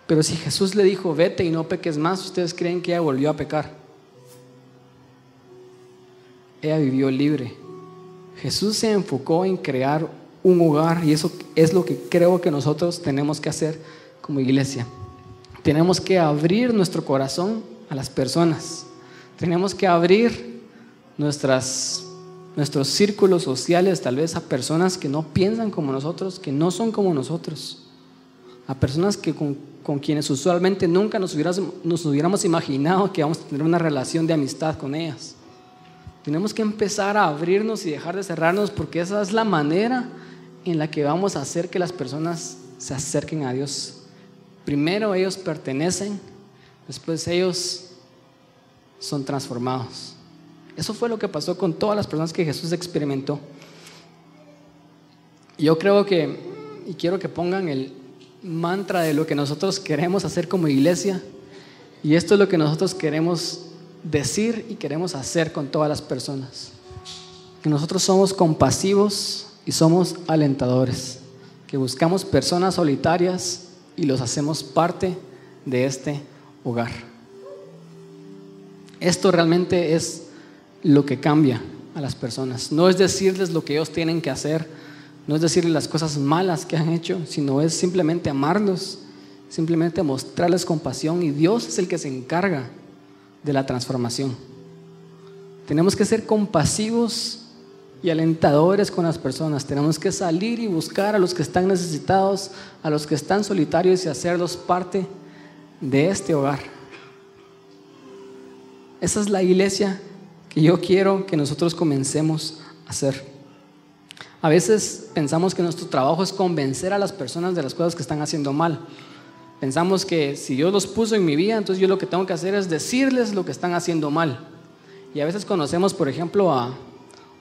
Speaker 2: pero si Jesús le dijo, vete y no peques más, ¿ustedes creen que ella volvió a pecar? Ella vivió libre. Jesús se enfocó en crear un hogar, y eso es lo que creo que nosotros tenemos que hacer como iglesia. Tenemos que abrir nuestro corazón a las personas. Tenemos que abrir nuestros círculos sociales tal vez a personas que no piensan como nosotros, que no son como nosotros, a personas que con quienes usualmente nunca nos hubiéramos imaginado que vamos a tener una relación de amistad con ellas. Tenemos que empezar a abrirnos y dejar de cerrarnos, porque esa es la manera en la que vamos a hacer que las personas se acerquen a Dios. Primero ellos pertenecen, después ellos son transformados. Eso fue lo que pasó con todas las personas que Jesús experimentó. Yo creo que, y quiero que pongan el mantra de lo que nosotros queremos hacer como iglesia, y esto es lo que nosotros queremos decir y queremos hacer con todas las personas: que nosotros somos compasivos y somos alentadores, que buscamos personas solitarias y los hacemos parte de este hogar. Esto realmente es lo que cambia a las personas. No es decirles lo que ellos tienen que hacer, no es decirles las cosas malas que han hecho, sino es simplemente amarlos, simplemente mostrarles compasión, y Dios es el que se encarga de la transformación. Tenemos que ser compasivos y alentadores con las personas. Tenemos que salir y buscar a los que están necesitados, a los que están solitarios, y hacerlos parte de este hogar. Esa es la iglesia que yo quiero que nosotros comencemos a hacer. A veces pensamos que nuestro trabajo es convencer a las personas de las cosas que están haciendo mal. Pensamos que si Dios los puso en mi vida, entonces yo lo que tengo que hacer es decirles lo que están haciendo mal. Y a veces conocemos, por ejemplo, a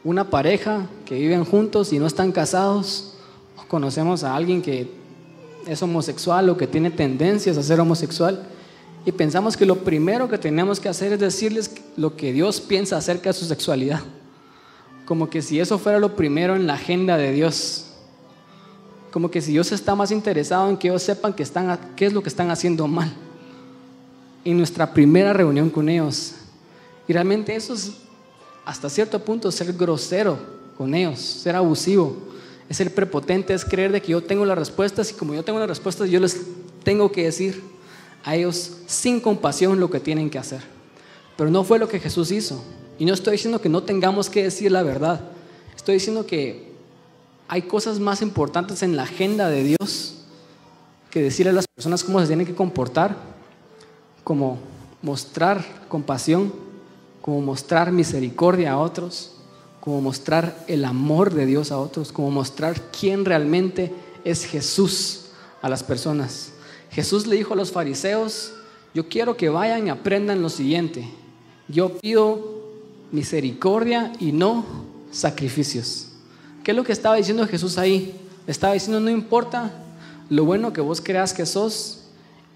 Speaker 2: una pareja que viven juntos y no están casados, o conocemos a alguien que es homosexual o que tiene tendencias a ser homosexual, y pensamos que lo primero que tenemos que hacer es decirles lo que Dios piensa acerca de su sexualidad, como que si eso fuera lo primero en la agenda de Dios, como que si Dios está más interesado en que ellos sepan qué es lo que están haciendo mal en nuestra primera reunión con ellos. Y realmente eso es hasta cierto punto ser grosero con ellos, ser abusivo, es ser prepotente, es creer de que yo tengo las respuestas, y como yo tengo las respuestas, yo les tengo que decir a ellos sin compasión lo que tienen que hacer. Pero no fue lo que Jesús hizo. Y no estoy diciendo que no tengamos que decir la verdad, estoy diciendo que hay cosas más importantes en la agenda de Dios que decirle a las personas cómo se tienen que comportar, como mostrar compasión, como mostrar misericordia a otros, como mostrar el amor de Dios a otros, como mostrar quién realmente es Jesús a las personas. Jesús le dijo a los fariseos: yo quiero que vayan y aprendan lo siguiente: yo pido misericordia y no sacrificios. ¿Qué es lo que estaba diciendo Jesús ahí? Estaba diciendo: no importa lo bueno que vos creas que sos,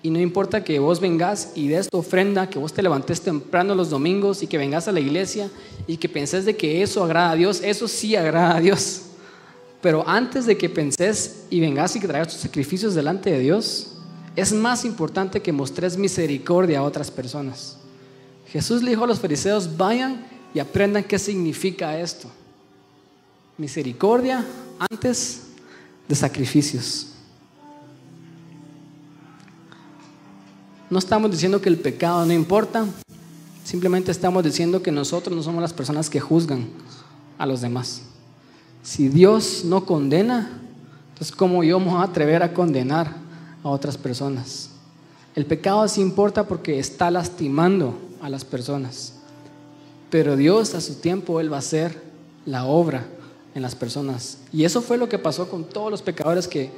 Speaker 2: y no importa que vos vengas y des tu ofrenda, que vos te levantes temprano los domingos y que vengas a la iglesia y que pensés de que eso agrada a Dios. Eso sí agrada a Dios, pero antes de que pensés y vengas y que traigas tus sacrificios delante de Dios, es más importante que mostres misericordia a otras personas. Jesús le dijo a los fariseos: vayan y aprendan qué significa esto: misericordia antes de sacrificios. No estamos diciendo que el pecado no importa, simplemente estamos diciendo que nosotros no somos las personas que juzgan a los demás. Si Dios no condena, entonces ¿cómo yo me voy a atrever a condenar a otras personas? El pecado sí importa porque está lastimando a las personas, pero Dios a su tiempo Él va a hacer la obra en las personas. Y eso fue lo que pasó con todos los pecadores que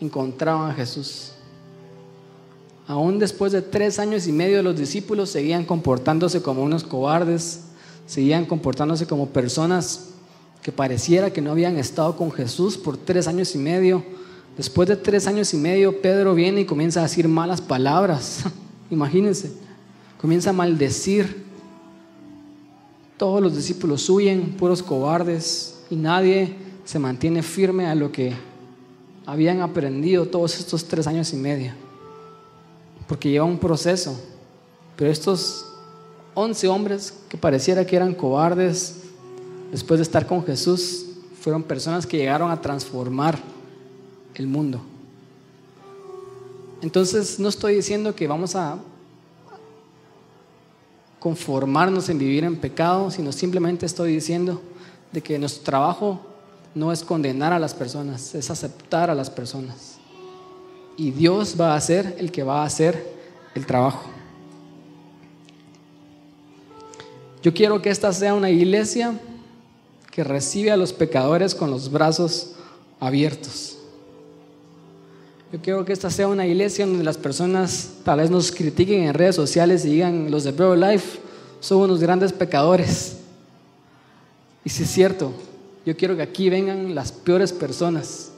Speaker 2: encontraban a Jesús. Aún después de 3 años y medio, los discípulos seguían comportándose como unos cobardes, seguían comportándose como personas que pareciera que no habían estado con Jesús por 3 años y medio. Después de 3 años y medio, Pedro viene y comienza a decir malas palabras. Imagínense, comienza a maldecir. Todos los discípulos huyen, puros cobardes, y nadie se mantiene firme a lo que habían aprendido todos estos 3 años y medio, porque lleva un proceso. Pero estos 11 hombres que pareciera que eran cobardes, después de estar con Jesús, fueron personas que llegaron a transformar el mundo. Entonces no estoy diciendo que vamos a conformarnos en vivir en pecado, sino simplemente estoy diciendo de que nuestro trabajo no es condenar a las personas, es aceptar a las personas. Y Dios va a ser el que va a hacer el trabajo. Yo quiero que esta sea una iglesia que recibe a los pecadores con los brazos abiertos. Yo quiero que esta sea una iglesia donde las personas tal vez nos critiquen en redes sociales y digan: los de Bread of Life son unos grandes pecadores. Y si es cierto, yo quiero que aquí vengan las peores personas,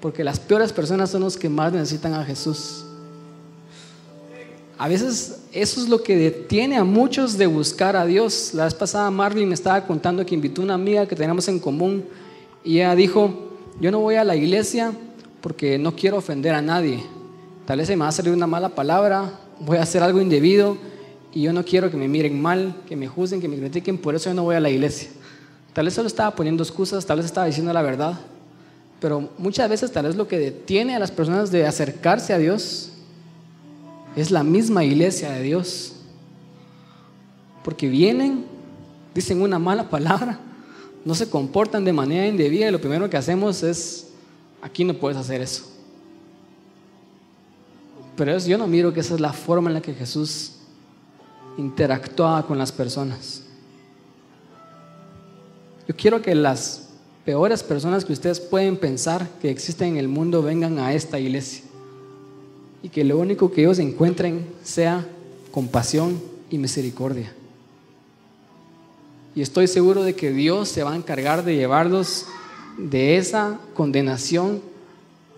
Speaker 2: porque las peores personas son los que más necesitan a Jesús. A veces eso es lo que detiene a muchos de buscar a Dios. La vez pasada Marlene me estaba contando que invitó a una amiga que tenemos en común y ella dijo: yo no voy a la iglesia porque no quiero ofender a nadie. Tal vez se me va a salir una mala palabra, voy a hacer algo indebido y yo no quiero que me miren mal, que me juzguen, que me critiquen, por eso yo no voy a la iglesia. Tal vez solo estaba poniendo excusas, tal vez estaba diciendo la verdad, pero muchas veces tal vez lo que detiene a las personas de acercarse a Dios es la misma iglesia de Dios, porque vienen, dicen una mala palabra, no se comportan de manera indebida y lo primero que hacemos es: aquí no puedes hacer eso. Pero yo no miro que esa es la forma en la que Jesús interactuaba con las personas. Yo quiero que las peores personas que ustedes pueden pensar que existen en el mundo vengan a esta iglesia y que lo único que ellos encuentren sea compasión y misericordia. Y estoy seguro de que Dios se va a encargar de llevarlos de esa condenación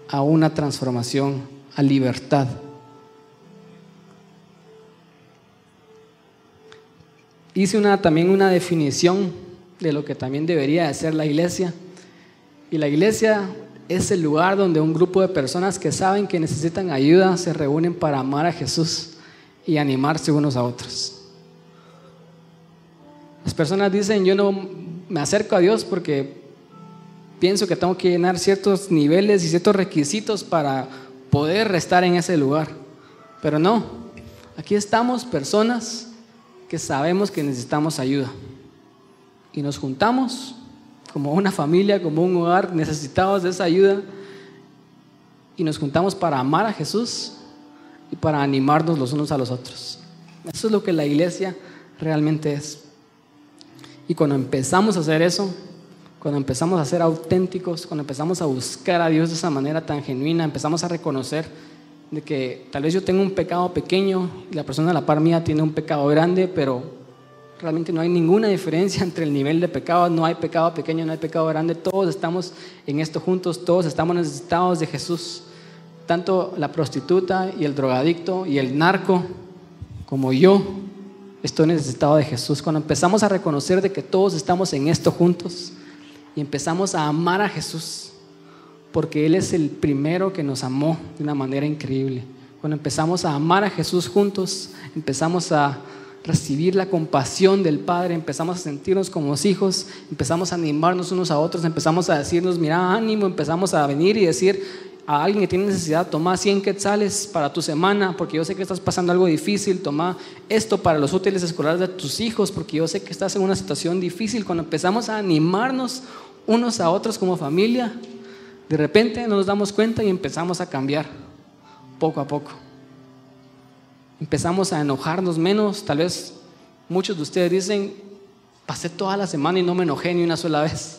Speaker 2: a una transformación, a libertad. Hice también una definición de lo que también debería de ser la iglesia. Y la iglesia es el lugar donde un grupo de personas que saben que necesitan ayuda se reúnen para amar a Jesús y animarse unos a otros. Las personas dicen: yo no me acerco a Dios porque pienso que tengo que llenar ciertos niveles y ciertos requisitos para poder estar en ese lugar. Pero no, aquí estamos personas que sabemos que necesitamos ayuda y nos juntamos como una familia, como un hogar necesitados de esa ayuda, y nos juntamos para amar a Jesús y para animarnos los unos a los otros. Eso es lo que la iglesia realmente es. Y cuando empezamos a hacer eso, cuando empezamos a ser auténticos, cuando empezamos a buscar a Dios de esa manera tan genuina, empezamos a reconocer de que tal vez yo tengo un pecado pequeño y la persona a la par mía tiene un pecado grande, pero realmente no hay ninguna diferencia entre el nivel de pecado. No hay pecado pequeño, no hay pecado grande. Todos estamos en esto juntos, todos estamos necesitados de Jesús. Tanto la prostituta y el drogadicto y el narco como yo estoy necesitado de Jesús. Cuando empezamos a reconocer de que todos estamos en esto juntos y empezamos a amar a Jesús, porque Él es el primero que nos amó de una manera increíble. Cuando empezamos a amar a Jesús juntos, empezamos a recibir la compasión del Padre, empezamos a sentirnos como hijos, empezamos a animarnos unos a otros, empezamos a decirnos: mira, ánimo. Empezamos a venir y decir a alguien que tiene necesidad: toma 100 quetzales para tu semana, porque yo sé que estás pasando algo difícil. Toma esto para los útiles escolares de tus hijos, porque yo sé que estás en una situación difícil. Cuando empezamos a animarnos unos a otros como familia, de repente nos damos cuenta y empezamos a cambiar poco a poco. Empezamos a enojarnos menos. Tal vez muchos de ustedes dicen: pasé toda la semana y no me enojé ni una sola vez.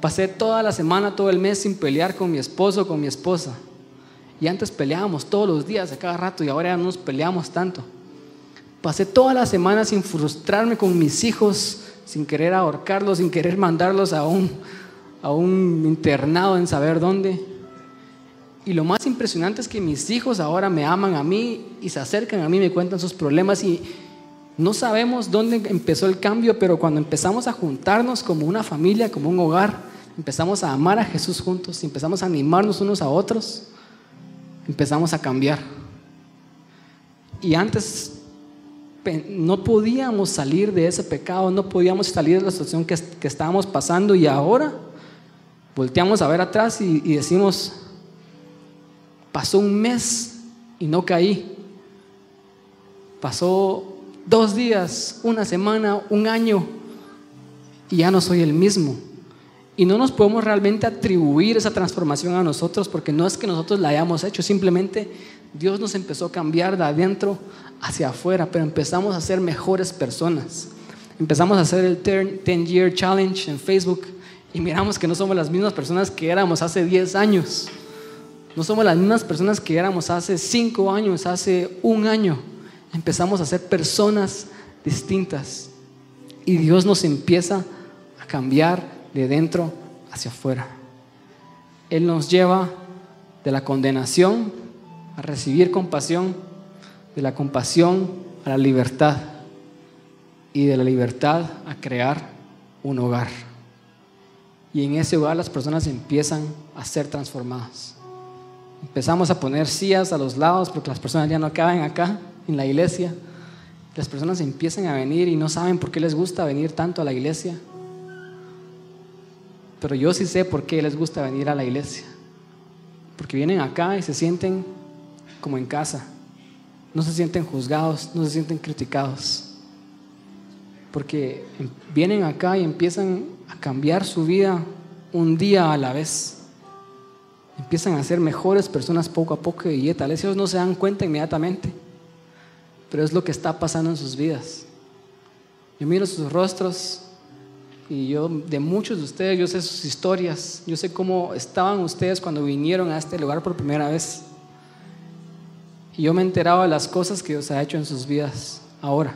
Speaker 2: Pasé toda la semana, todo el mes sin pelear con mi esposo o con mi esposa. Y antes peleábamos todos los días, a cada rato, y ahora ya no nos peleamos tanto. Pasé toda la semana sin frustrarme con mis hijos, sin querer ahorcarlos, sin querer mandarlos a un internado en saber dónde. Y lo más impresionante es que mis hijos ahora me aman a mí y se acercan a mí, me cuentan sus problemas y No sabemos dónde empezó el cambio, pero cuando empezamos a juntarnos como una familia, como un hogar, empezamos a amar a Jesús juntos, empezamos a animarnos unos a otros, empezamos a cambiar. Y antes no podíamos salir de ese pecado, no podíamos salir de la situación que estábamos pasando, y ahora volteamos a ver atrás y decimos, pasó un mes y no caí, pasó 2 días, una semana, un año, y ya no soy el mismo. Y no nos podemos realmente atribuir esa transformación a nosotros, porque no es que nosotros la hayamos hecho, simplemente Dios nos empezó a cambiar de adentro hacia afuera, pero empezamos a ser mejores personas. Empezamos a hacer el 10-Year Challenge en Facebook y miramos que no somos las mismas personas que éramos hace 10 años. No somos las mismas personas que éramos hace 5 años, hace 1 año. Empezamos a ser personas distintas y Dios nos empieza a cambiar de dentro hacia afuera. Él nos lleva de la condenación a recibir compasión, de la compasión a la libertad, y de la libertad a crear un hogar. Y en ese hogar las personas empiezan a ser transformadas. Empezamos a poner sillas a los lados porque las personas ya no caben acá en la iglesia. Las personas empiezan a venir y no saben por qué les gusta venir tanto a la iglesia. Pero yo sí sé por qué les gusta venir a la iglesia. Porque vienen acá y se sienten como en casa. No se sienten juzgados, no se sienten criticados. Porque vienen acá y empiezan a cambiar su vida un día a la vez. Empiezan a ser mejores personas poco a poco, y tal vez ellos no se dan cuenta inmediatamente, pero es lo que está pasando en sus vidas. Yo miro sus rostros y yo, de muchos de ustedes, yo sé sus historias, yo sé cómo estaban ustedes cuando vinieron a este lugar por primera vez, y yo me enteraba de las cosas que Dios ha hecho en sus vidas ahora.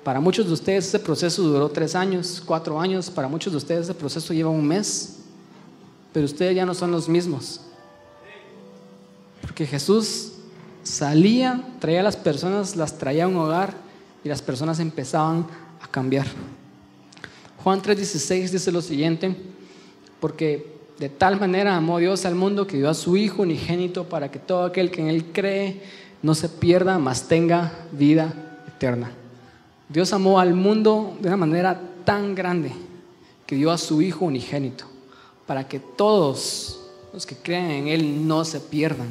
Speaker 2: Para muchos de ustedes ese proceso duró 3 años, 4 años, para muchos de ustedes ese proceso lleva 1 mes, pero ustedes ya no son los mismos, porque Jesús salía, traía a las personas, las traía a un hogar, y las personas empezaban a cambiar. Juan 3:16 dice lo siguiente: porque de tal manera amó Dios al mundo que dio a su Hijo unigénito, para que todo aquel que en Él cree no se pierda, mas tenga vida eterna. Dios amó al mundo de una manera tan grande que dio a su Hijo unigénito, para que todos los que creen en Él no se pierdan.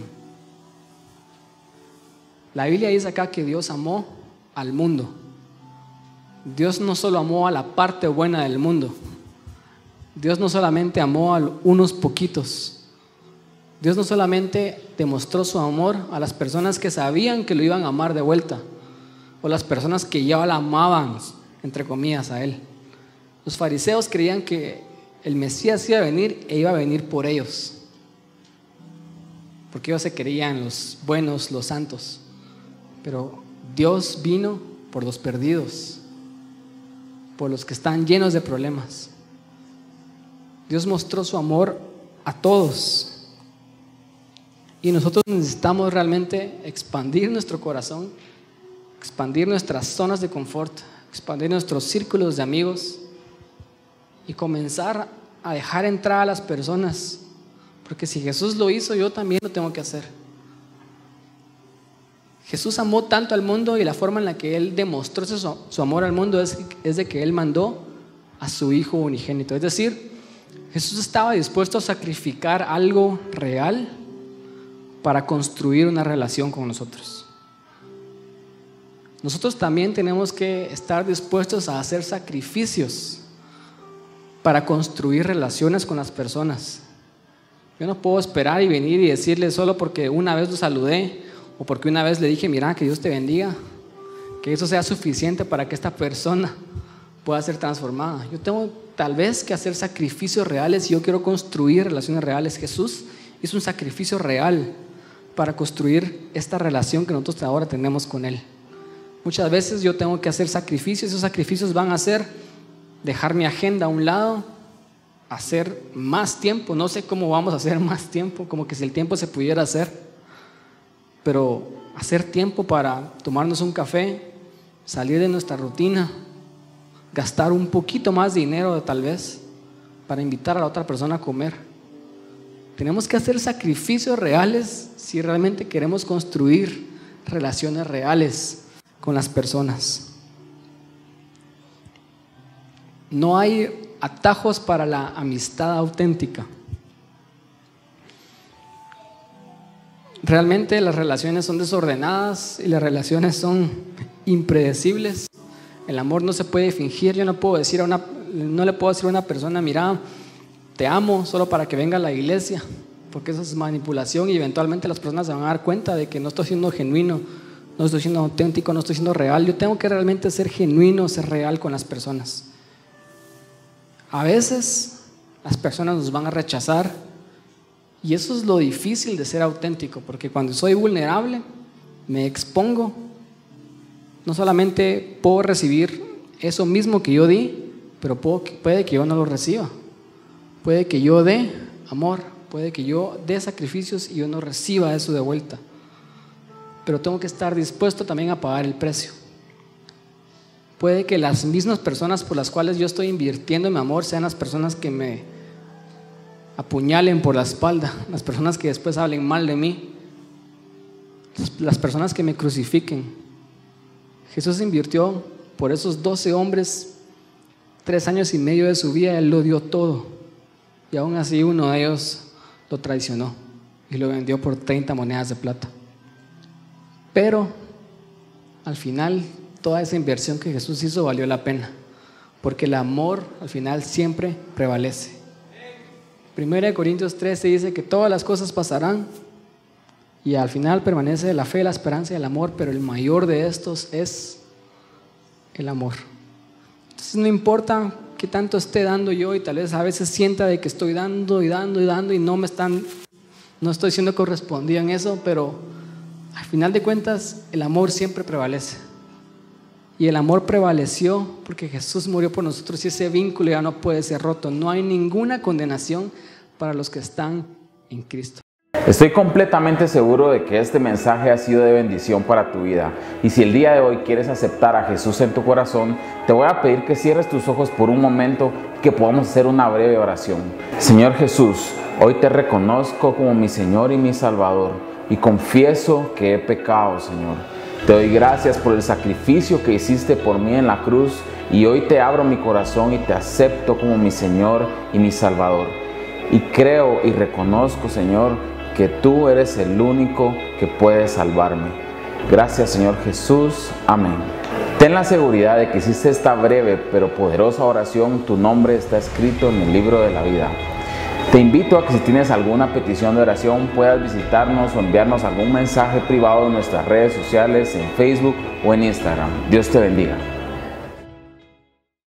Speaker 2: La Biblia dice acá que Dios amó al mundo. Dios no solo amó a la parte buena del mundo. Dios no solamente amó a unos poquitos. Dios no solamente demostró su amor a las personas que sabían que lo iban a amar de vuelta, o las personas que ya la amaban, entre comillas, a Él. Los fariseos creían que el Mesías iba a venir e iba a venir por ellos, porque ellos se creían los buenos, los santos. Pero Dios vino por los perdidos, por los que están llenos de problemas. Dios mostró su amor a todos, y nosotros necesitamos realmente expandir nuestro corazón, expandir nuestras zonas de confort, expandir nuestros círculos de amigos y comenzar a dejar entrar a las personas, porque si Jesús lo hizo, yo también lo tengo que hacer. Jesús amó tanto al mundo, y la forma en la que Él demostró su amor al mundo es de que Él mandó a su Hijo unigénito. Es decir, Jesús estaba dispuesto a sacrificar algo real para construir una relación con nosotros. Nosotros también tenemos que estar dispuestos a hacer sacrificios para construir relaciones con las personas. Yo no puedo esperar y venir y decirle solo porque una vez lo saludé, o porque una vez le dije, mira, que Dios te bendiga, que eso sea suficiente para que esta persona pueda ser transformada. Yo tengo tal vez que hacer sacrificios reales si yo quiero construir relaciones reales. Jesús hizo un sacrificio real para construir esta relación que nosotros ahora tenemos con Él. Muchas veces yo tengo que hacer sacrificios. Esos sacrificios van a ser dejar mi agenda a un lado, hacer más tiempo. No sé cómo vamos a hacer más tiempo, como que si el tiempo se pudiera hacer, pero hacer tiempo para tomarnos un café salir de nuestra rutina, gastar un poquito más de dinero tal vez para invitar a la otra persona a comer. Tenemos que hacer sacrificios reales si realmente queremos construir relaciones reales con las personas. No hay atajos para la amistad auténtica. Realmente las relaciones son desordenadas y las relaciones son impredecibles. El amor no se puede fingir. Yo no le puedo decir a una persona, mira, te amo solo para que venga a la iglesia, porque eso es manipulación y eventualmente las personas se van a dar cuenta de que no estoy siendo genuino, no estoy siendo auténtico, no estoy siendo real. Yo tengo que realmente ser genuino, ser real con las personas. A veces las personas nos van a rechazar y eso es lo difícil de ser auténtico, porque cuando soy vulnerable, me expongo, no solamente puedo recibir eso mismo que yo di, pero puede que yo no lo reciba. Puede que yo dé amor, puede que yo dé sacrificios y yo no reciba eso de vuelta. Pero tengo que estar dispuesto también a pagar el precio. Puede que las mismas personas por las cuales yo estoy invirtiendo mi amor sean las personas que me apuñalen por la espalda, las personas que después hablen mal de mí, las personas que me crucifiquen. Jesús invirtió por esos 12 hombres 3 años y medio de su vida. Él lo dio todo y aún así uno de ellos lo traicionó y lo vendió por 30 monedas de plata. Pero al final toda esa inversión que Jesús hizo valió la pena, porque el amor al final siempre prevalece. 1 Corintios 13 dice que todas las cosas pasarán y al final permanece la fe, la esperanza y el amor, pero el mayor de estos es el amor. Entonces no importa qué tanto esté dando yo y tal vez a veces sienta de que estoy dando y dando y dando y no estoy siendo correspondido en eso, pero al final de cuentas el amor siempre prevalece. Y el amor prevaleció porque Jesús murió por nosotros y ese vínculo ya no puede ser roto. No hay ninguna condenación para los que están en Cristo.
Speaker 1: Estoy completamente seguro de que este mensaje ha sido de bendición para tu vida. Y si el día de hoy quieres aceptar a Jesús en tu corazón, te voy a pedir que cierres tus ojos por un momento y que podamos hacer una breve oración. Señor Jesús, hoy te reconozco como mi Señor y mi Salvador y confieso que he pecado, Señor. Te doy gracias por el sacrificio que hiciste por mí en la cruz y hoy te abro mi corazón y te acepto como mi Señor y mi Salvador. Y creo y reconozco, Señor, que tú eres el único que puede salvarme. Gracias, Señor Jesús. Amén. Ten la seguridad de que hiciste esta breve pero poderosa oración. Tu nombre está escrito en el libro de la vida. Te invito a que si tienes alguna petición de oración puedas visitarnos o enviarnos algún mensaje privado en nuestras redes sociales, en Facebook o en Instagram. Dios te bendiga.